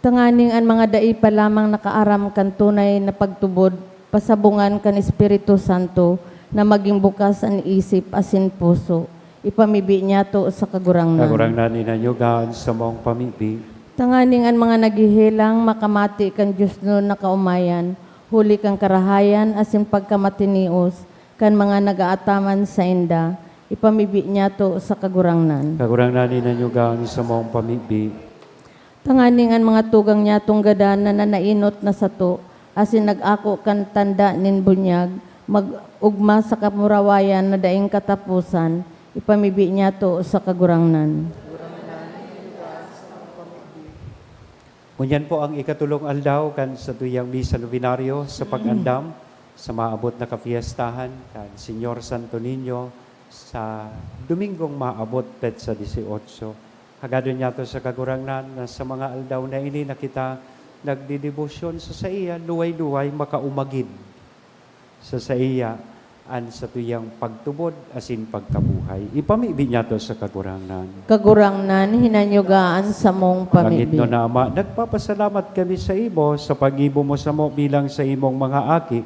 Tanganing ang mga dai pa lamang nakaaram kan tunay na pagtubod, pasabungan kan Espiritu Santo, na maging bukas ang isip asin puso. Ipamibi niya to sa kagurangnan. Kagurangnan hinanyugaan sa mong pamibig. Tanganing ang mga naghihilang makamati kan Diyos no nakaumayan, huli kang karahayan asin pagkamatinios, kan mga nagaataman sa inda, ipamibi niya to sa kagurangnan. Kagurangnan hinanyugaan sa mong pamibig. Tanganing ang mga tugang niya tunggadan na nainot na sato, asin nag-ako kan tanda nin bunyag, mag-ugma sa kamurawayan na daing katapusan, ipamibi niya to sa kagurangnan. Ngunyan po ang ikatulong aldaw kan sa tuyang misa novenaryo sa pag-andam sa maabot na kapiestahan kan Señor Santo Niño sa Domingong maabot pet sa 18. Hagado niya to sa kagurangnan na sa mga aldaw na ini na kita nagdidebosyon sa iya, luway-luway makaumagid sa iya an sa tuyang pagtubod asin pagkabuhay. Ipamibi niya to sa kagurangnan. Kagurangnan, hinanyugaan sa mong Pangit pamibi. no na Ama, nagpapasalamat kami sa imo sa pag-ibo mo sa mo bilang sa imong mga aki.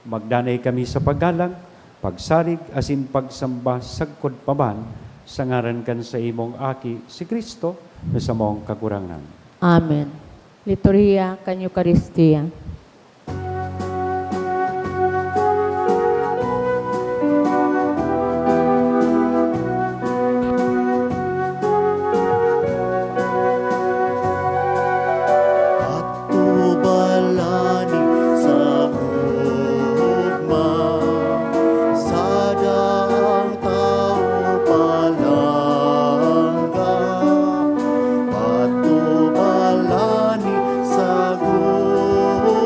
Magdanay kami sa paggalang, pagsarig, asin pagsamba, sagkod paman, sa ngaran kan sa imong aki, si Kristo, na sa mong kakurangan. Amen. Liturhiya kan Eucharistia. Balani sa ugma, sa daang tao palangga. Patubalani sa ugma,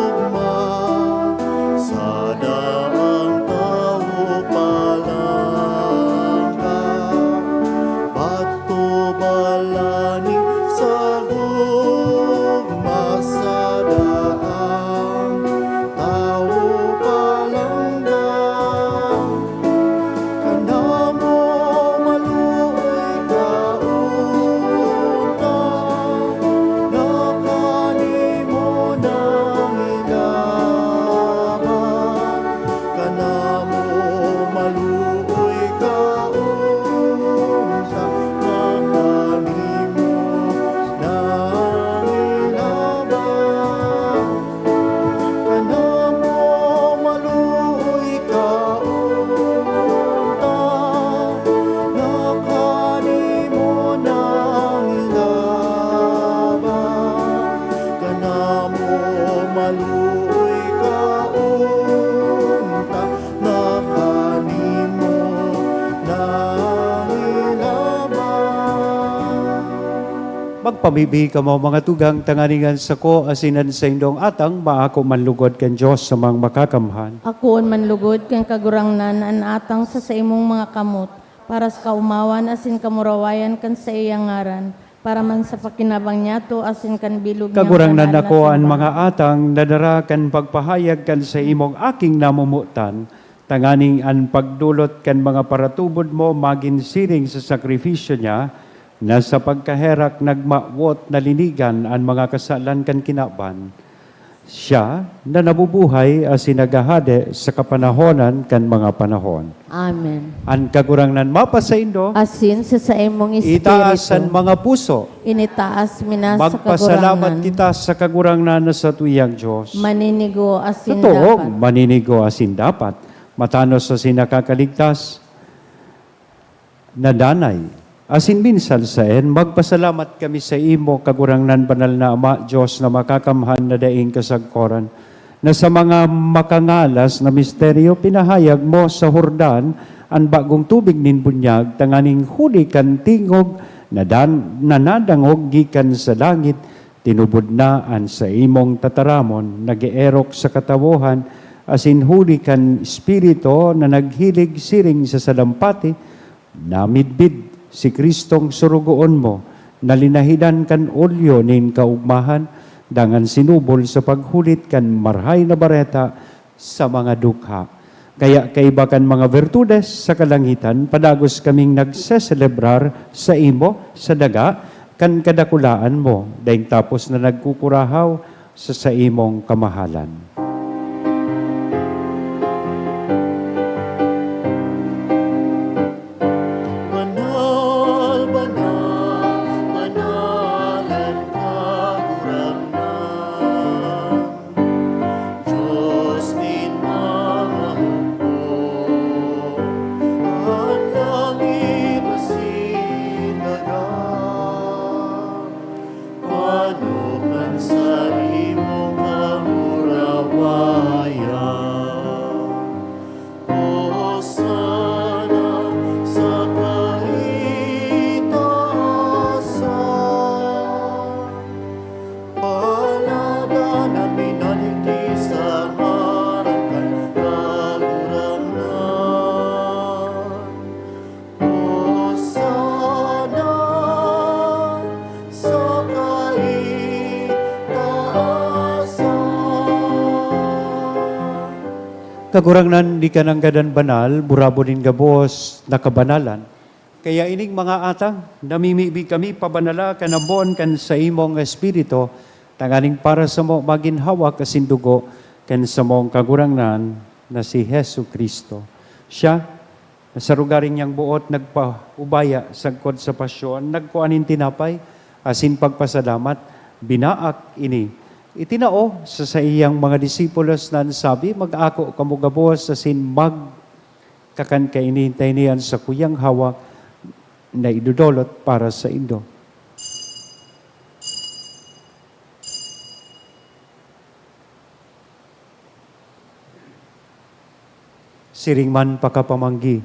maluoy kaunta na kanimo nangilabang. Magpamibi ka mo mga tugang tanganingan sa ko asinan sa indong atang maako manlugod kan Diyos sa mga makakamhan. Akoon manlugod kang kagurangnan an atang sa imong mga kamot, para sa kaumawan asin kamurawayan kan sa iyang ngaran, para man sa pakinabang niya to asin kan bilog niya Kagurangnan banal na ako ang simbahan. mga atang nadara kan pagpahayag kan sa imong aking namumutan, tanganing an pagdulot kan mga paratubod mo magin siring sa sakripisyo niya, na sa pagkaherak nagmawot na linigan ang mga kasalan kan kinaban. Siya na nabubuhay as sinagahade sa kapanahonan kan mga panahon. Amen. Ang kagurangnan mapa sa indo, Asin sa imong itaas ang espiritu, mga puso. initaas minas sa Magpasalamat kagurangan. kita sa kagurangnan na sa tuyang Diyos. Maninigo asin Totoo, dapat. maninigo asin dapat. Matanos sa sinakakaligtas, na danay. Asin minsan sa magpasalamat kami sa imo, kagurangnan banal na Ama, Diyos na makakamhan na daing kasagkoran, na sa mga makangalas na misteryo, pinahayag mo sa Hordan, ang bagong tubig nin bunyag, tanganing huli kan tingog, na nadangog gikan sa langit, tinubod na an sa imong tataramon, nag-eerok sa katawuhan, asin huli kan espiritu na naghilig siring sa salampati, namidbid si Kristong surugoon mo, nalinahidan kan olyo nin kaugmahan, dangan sinubol sa paghulit kan marhay na bareta sa mga dukha. Kaya kaiba kan mga virtudes sa kalangitan, padagos kaming nagseselebrar sa imo, sa daga, kan kadakulaan mo, daing tapos na nagkukurahaw sa imong kamahalan. Banal, banal, banalan kagurangnan. Diyos din mga hukbo, ang langit masinaga. Panukan sa imong kamurawayan. O sana sa kaitaasan, palada na minaliti sa harapan kagurangnan. O sana sa kaitaasan. Kagurangnan di ka ng gadan banal, burabo din gabos nakabanalan. Kaya ining mga atang, namimibi kami pabanala kanabon kan sa imong espiritu, tanganing para sa mo maginhawa kasindugo kan sa mong kagurangnan na si Hesu Kristo. Siya, sa rugaring niyang buot, nagpaubaya sagkod sa pasyon, nagkuanin tinapay, asin pagpasalamat, binaak ini. Itinao sa iyang mga disipulos na sabi, mag-ako kamugabos asin magkakan kainintay niyan sa kuyang hawak na idudolot para sa indo. Siring man pakapamanggi,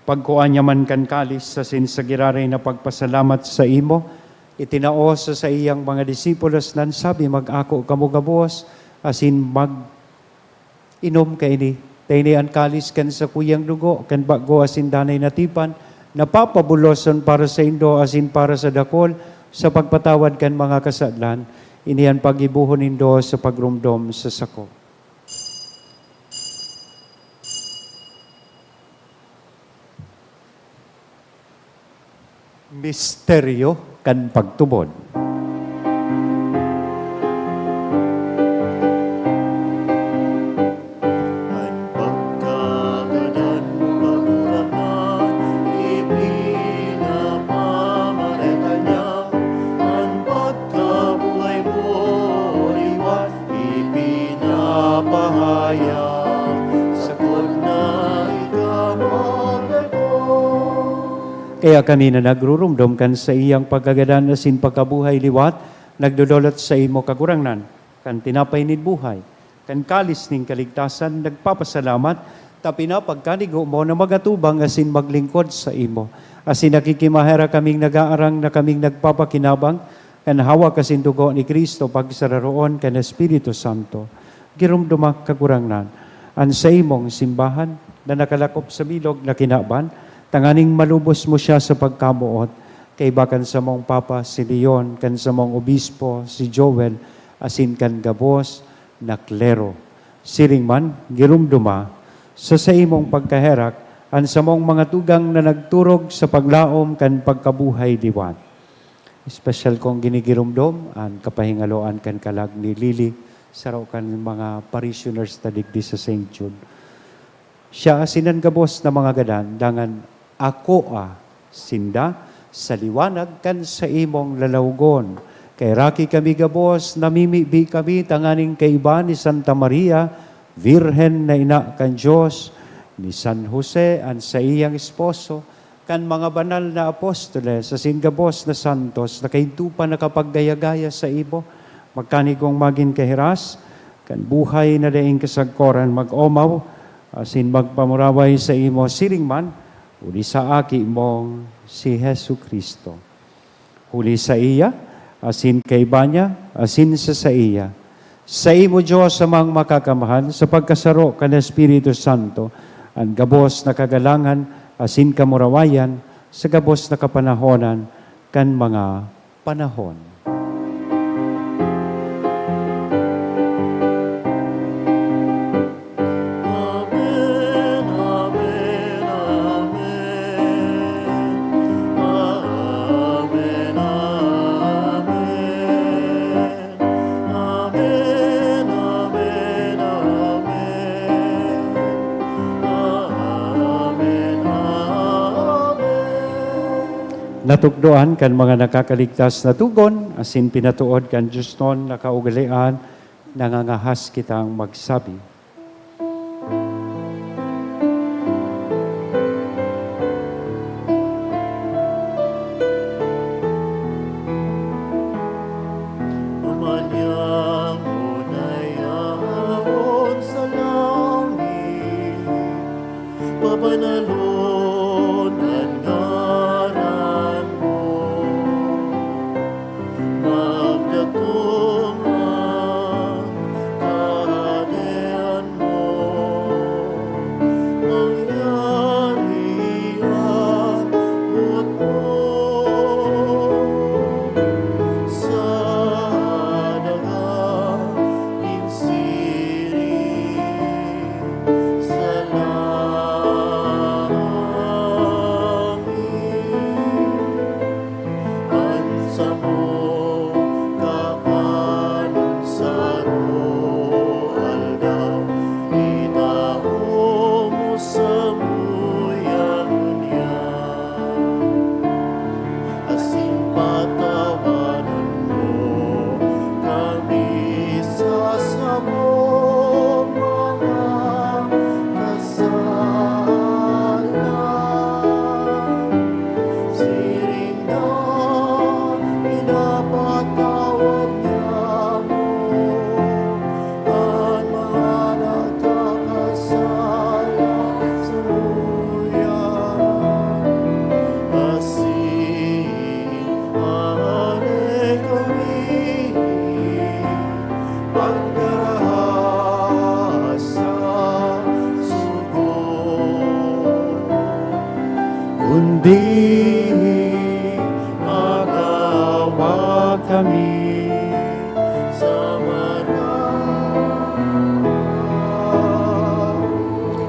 pagkuan niya man kan kalis sa sinsagiraray na pagpasalamat sa imo, itinao sa iyang mga disipulos nan sabi, mag-ako kamugabos asin mag-inom kaini. Taini ang kalis kan sa kuyang dugo, kan bago asin danay natipan, napapabuloson para sa indo asin para sa dakol, sa pagpatawad kan mga kasadlan, iniyan pagibuhon indo sa pagrumdom sa sako. Misteryo kan pagtubod. Ang pagkaganan mo kagurangnan, ipinapamamareta niya. Ang pagkabuhay mo, liwan, ipinapahayag. Sakot na ikamagay ko. Kaya kami na nagrurumdom kan sa iyang pagkagadan asin pagkabuhay liwat, nagdudulot sa imo kagurangnan. kan tinapay ni buhay, kan kalis ning kaligtasan, nagpapasalamat, tapina pagkanigo mo na magatubang asin maglingkod sa imo. Asin nakikimahera kaming nag-aarang na kaming nagpapakinabang, kan hawa kasin dugo ni Kristo pagsararoon kan Espiritu Santo. Girumdumak kagurangnan, an sa imong simbahan na nakalakop sa bilog na kinaban, tanganing malubos mo siya sa pagkamuot, kay bakan sa mong Papa si Leon, kan sa mong Obispo si Joel, asin kan gabos na klero. Siring man, girumduma, sa imong pagkaherak, an sa mong mga tugang na nagturog sa paglaom kan pagkabuhay diwan. Special kong ginigirumdom, an kapahingaloan kan kalag ni Lily, saraw kan mga parishioners na digdi sa St. Jude. Siya asinan gabos na mga gadan, dangan ako sinda, sa liwanag kan sa imong lalawgon. Kay raki kami gabos, namimibi kami tanganing kaiba ni Santa Maria, Virhen na ina kan Diyos, ni San Jose, an sa iyang esposo, kan mga banal na apostoles, sa singabos na santos, na kaintupa nakapaggaya-gaya sa ibo, magkanigong maging kahiras, kan buhay na daing kasagkoran mag-omaw, asin magpamuraway sa imo siring man, uli sa aki mong si Hesu Kristo. Huli sa iya, asin kay banya, asin sa iya. Sa imo Diyos amang makakamahan, sa pagkasaro kan Espiritu Santo, ang gabos na kagalangan, asin kamurawayan, sa gabos na kapanahonan, kan mga panahon. Amen, amen, amen. Amen, amen. Amen, amen, amen. Amen, amen. Natukdoan kan mga nakakaligtas na tugon, asin pinatuod kan Diyos nun na kaugalian, nangangahas kitang magsabi. Umanyang unayahon sa langit, papanalon ang ngaran mo. Magdatong ang kaharian mo. Mangyari ang buot mo sa dagang siri sa langit. Ansa mo kapanon sa aldaw, itaho mo sa muyang niya. Asin patawanan mo kami sa samong mga kasalanan. Siring na pinapatawad niya mo ang mga nagkakasala sa muyan. Asin are kami pagdarahas sa sugo, Kundi magawa kami sa marami.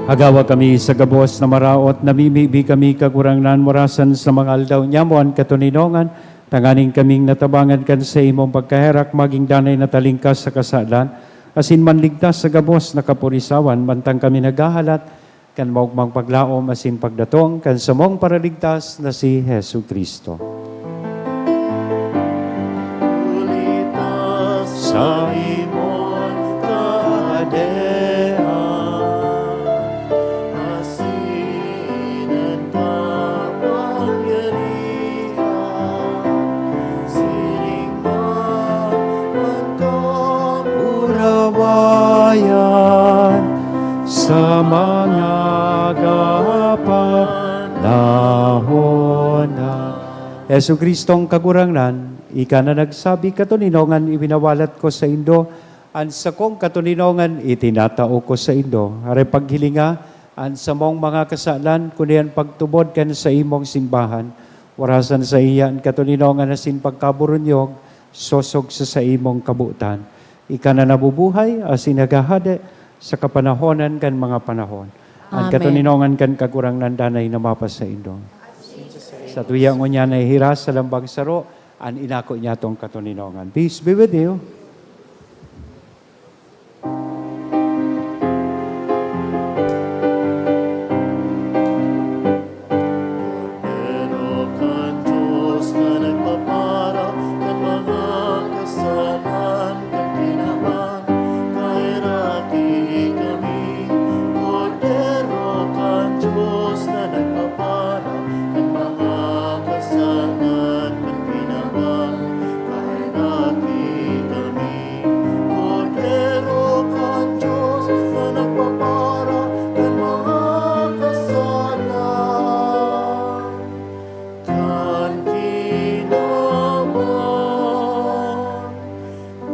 Hagawa kami sa gabos na maraot, namimibi kami kagurangnan morasan sa mga aldaw nyamuan katuninongan, tanganing kaming natabangan kan sa imong pagkaherak, maging danay na talingkas sa kasalan, asin manligtas sa gabos na kapurisawan, mantang kami naghahalat, kan maugmang paglaom, asin pagdatong, kan sa mong paraligtas na si Hesu Kristo. Ulitas sa imong kahadean, asinan kapangyarihan, siring man ang kamuhian. bayan sa mga kapanahon na. Yesu Kristong kagurangnan, ika na nagsabi katuninongan ibinawalat ko sa Indo, an sa kong katuninongan itinatao ko sa Indo. Are paghilinga, an sa mong mga kasalan, kunian pagtubod kan sa imong simbahan, warasan sa iyan katuninongan na sin pagkaburunyog, sosog sa imong kabutan. Ika na nabubuhay, asin nagahade, sa kapanahonan kan mga panahon. Ang Amen. katuninongan kan kagurang nandanay na mapas sa Indo. Sa tuyang niya na hiras sa lambang saro, an inako niya tong katuninongan. Peace be with you. Pero kan Diyos na nagpapara kan mga kasalan kan kinaban, kairati kami. Cordero kan Diyos na nagpapara kan mga kasalan kan kinaban, kairati kami. Cordero kan Diyos na nagpapara kan mga kasalan kan kinaban,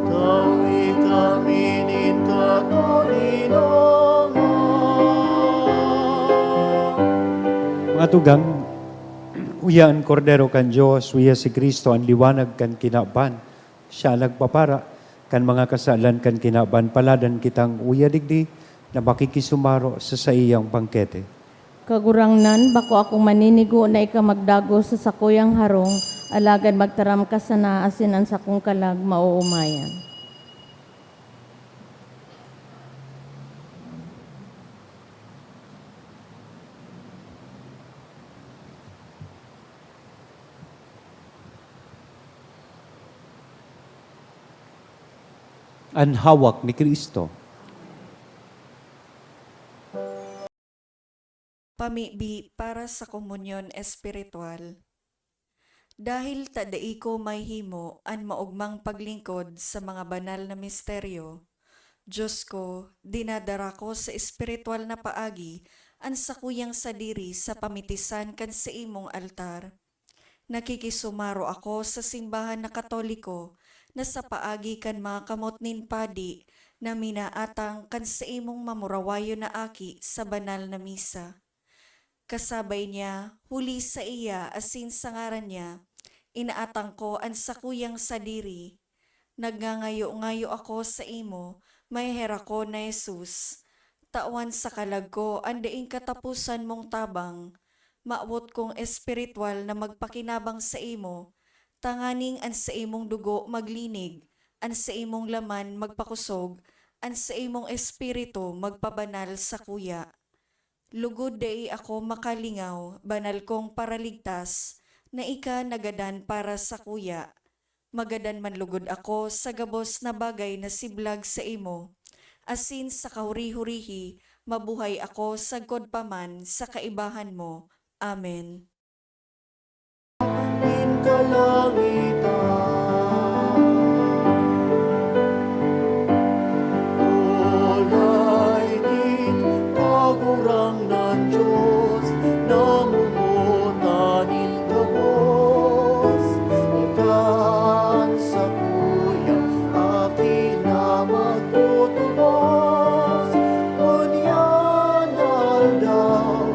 kawi kami nin katuninongan. Mga tugang, uyaan kordero kan Diyos, uya si Kristo ang liwanag kan kinaban. Siya nagpapara kan mga kasalan kan kinaban, paladan kitang uya digdi na makikisumaro sa iyang bangkete. Kagurangnan, bako akong maninigo na ika magdago sa sakuyang harong, alagad magtaram ka sa naasin ang sakong kalag mauumayan. Ang hawak ni Kristo. Pamibi para sa komunyon espiritual. Dahil tadai ko may himo an maugmang paglingkod sa mga banal na misteryo, Diyos ko, dinadara ko sa espiritual na paagi an sakuyang sadiri sa pamitisan kan sa imong altar. Nakikisumaro ako sa simbahan na Katoliko na sa paagi kan mga kamot nin padi na minaatang kan sa imong mamurawayo na aki sa banal na misa. Kasabay niya, huli sa iya asin sa ngaran niya, inaatang ko ang sakuyang sadiri. Nagngangayo-ngayo ako sa imo, may hera ko na Jesus. Tawan sa kalag ko, ang daing katapusan mong tabang. Maawot kong espiritual na magpakinabang sa imo, tanganing an sa imong dugo maglinig, an sa imong laman magpakusog, an sa imong espiritu magpabanal sa kuya. Lugod day ako makalingaw, banal kong paraligtas, na ika nagadan para sa kuya. Magadan man lugod ako sa gabos na bagay na siblag sa imo. Asin sa kahuri-hurihi, mabuhay ako sa godpaman sa kaibahan mo. Amen. In kalangitan, ulay din kagurang ng Diyos, namumunanin gabos, ikan sa kuya, akin na magtutubos, kunyan aldaw,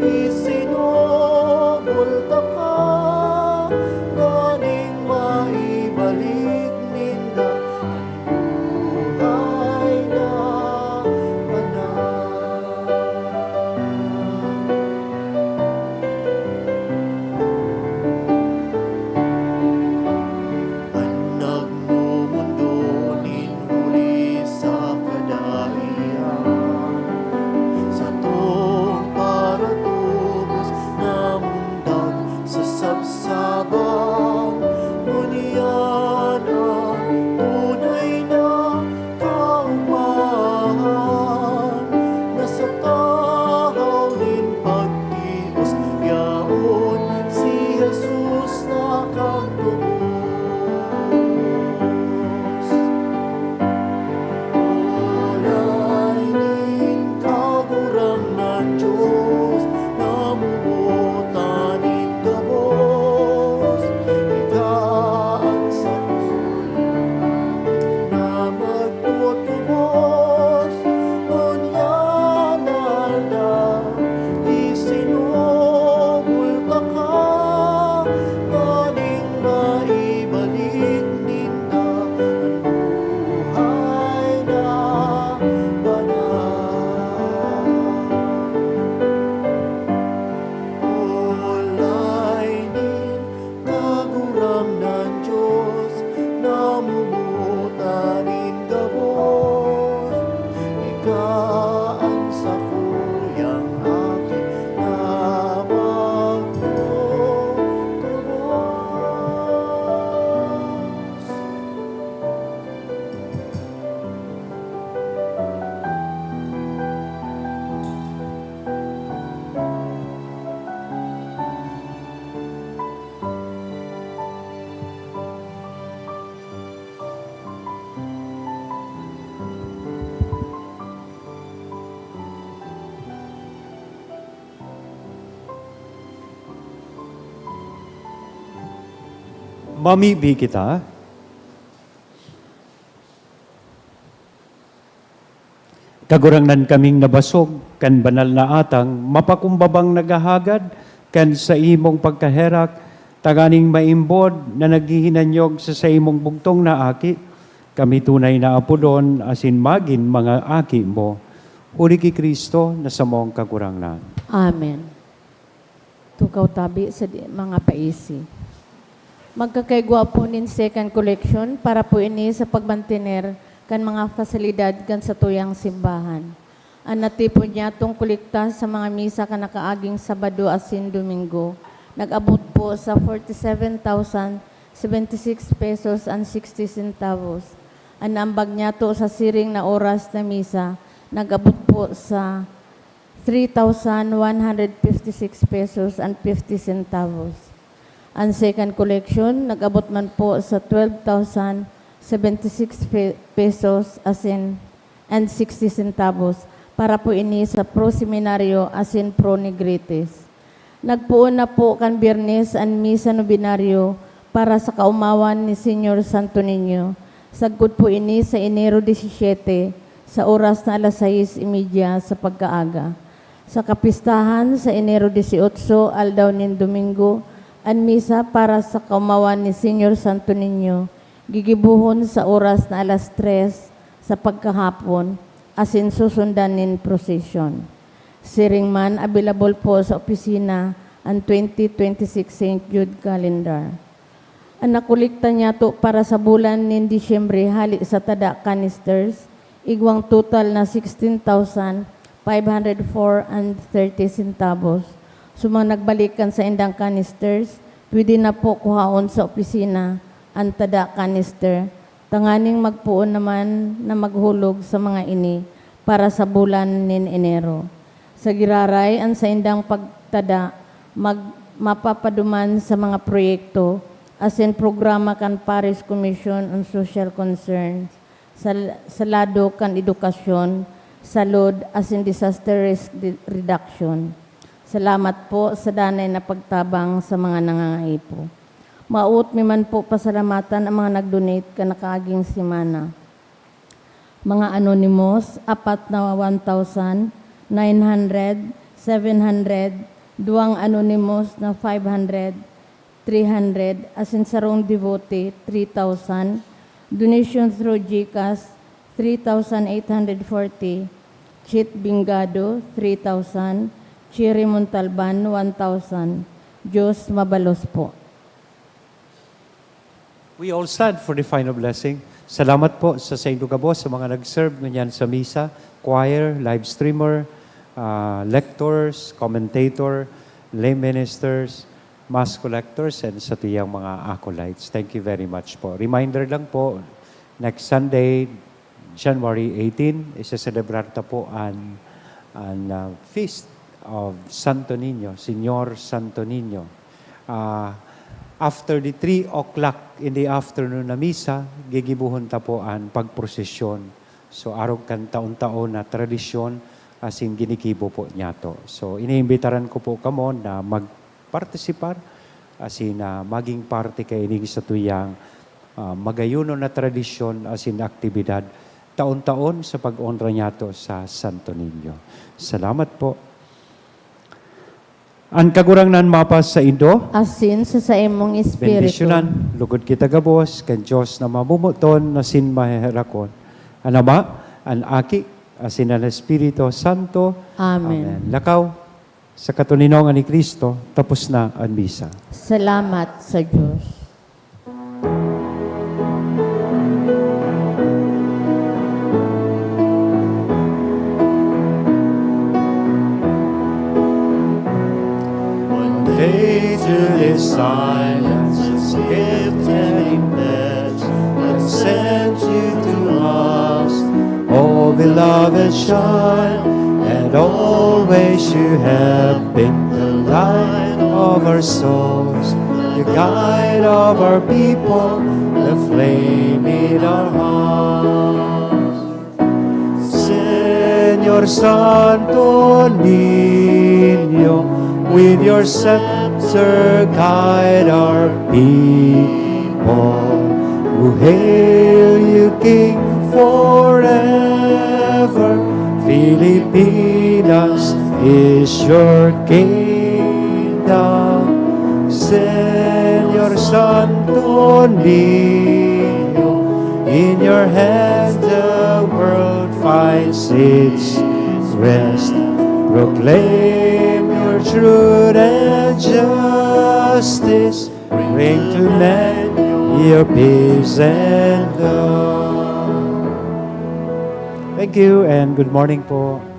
isinubulta ka, ganing Mamibi kita. Kagurangnan kaming nabasog, kan banal na atang, mapakumbabang nagahagad, kan sa imong pagkaherak, taganing maimbod na naghihinanyog sa imong bugtong na aki, kami tunay na apodon, asin magin mga aki mo. Uli ki Kristo na sa mong kagurangnan. Amen. Tukaw tabi sa mga paisi. Magkakaigwa po nin second collection para po ini sa pagbantiner kan mga fasilidad kan sa tuyang simbahan. Ang natipon niya tong kolekta sa mga misa kan nakaaging Sabado asin Domingo. Nag-abot po sa 47,076 pesos and 60 centavos. Ang ambag niya to sa siring na oras na misa, nag-abot po sa 3,156 pesos and 50 centavos. Ang second collection, nag-abot man po sa 12,076 pesos and 60 centavos para po ini sa Pro Seminario asin Pro Negrites. Nagpuon na po kan Biyernes ang Misa Novenario para sa kaumawan ni Senyor Santo Niño. Sagkod po ini sa Enero 17 sa oras na alas 6:30 sa pagkaaga. Sa kapistahan sa Enero 18 aldaw nin Domingo, ang misa para sa kaumawan ni Senyor Santo Niño, gigibuhon sa oras na alas 3 sa pagkahapon, asin susundan nin procession. Siring man, available po sa opisina ang 2026 St. Jude calendar. Ang nakulikta niya to para sa bulan nin Disyembre hali sa tada canisters, igwang total na 16,504 and 30 centavos. Sumang nagbalikan sa indang canisters, pwede na po kuhaon sa opisina ang tada canister. Tanganing magpuon naman na maghulog sa mga ini para sa bulan nin Enero. Sa giraray, ang sa indang pagtada, mapapaduman sa mga proyekto asin programa kan Parish Commission on Social Concerns, sa lado kan edukasyon, salud asin disaster risk reduction. Salamat po sa danay na pagtabang sa mga nangangaipo. Maut mi man po pasalamatan ang mga nag-donate ka nakaaging simana. Mga anonymous, apat na 1,900, 700, duwang anonymous na 500, 300, asin sarong devote, 3,000, donation through GCash, 3,840, Chit Bingado, 3,000, Chiri Montalban, 1,000. Diyos mabalos po. We all stand for the final blessing. Salamat po sa St. Lugabos, sa mga nag-serve ngunyan sa misa, choir, live streamer, lectors, commentator, lay ministers, mass collectors, and sa tuyang mga acolytes. Thank you very much po. Reminder lang po, next Sunday, January 18, isa-celebrar ta po ang feast of Santo Niño, Señor Santo Niño. After the 3 o'clock in the afternoon na misa, gigibuhon ta po ang pagprosesyon. So, arog kan taon-taon na tradisyon asin ginikibo po niya to. So, iniimbitaran ko po kamo na magpartisipar asin maging parte kay ining sa tuyang magayuno na tradisyon asin aktibidad taon-taon sa pag-honra niya to sa Santo Niño. Salamat po. Ang kagurangnan mapas sa Indo, Asin sa imong espiritu. bendisyonan, lugod kita gabos, kan Diyos na mamumuton na sin maherakon. Anama, an aki, asin ang Espiritu Santo. Amen. Lakaw, sa katuninongan ni Kristo, tapos na ang misa. Salamat sa Diyos. One day to this silence is gift and pledge that sent you to us. Oh, beloved, shine, and always you have been the light of our souls, the guide of our people, the flame in our hearts. Señor Santo Niño, with your scepter guide our people. all who hail you, King, forever. Filipinas is your kingdom. Señor Santo Niño, in your hand the world finds its rest. Proclaim your truth and justice. Bring to men your peace and love. Thank you and good morning po.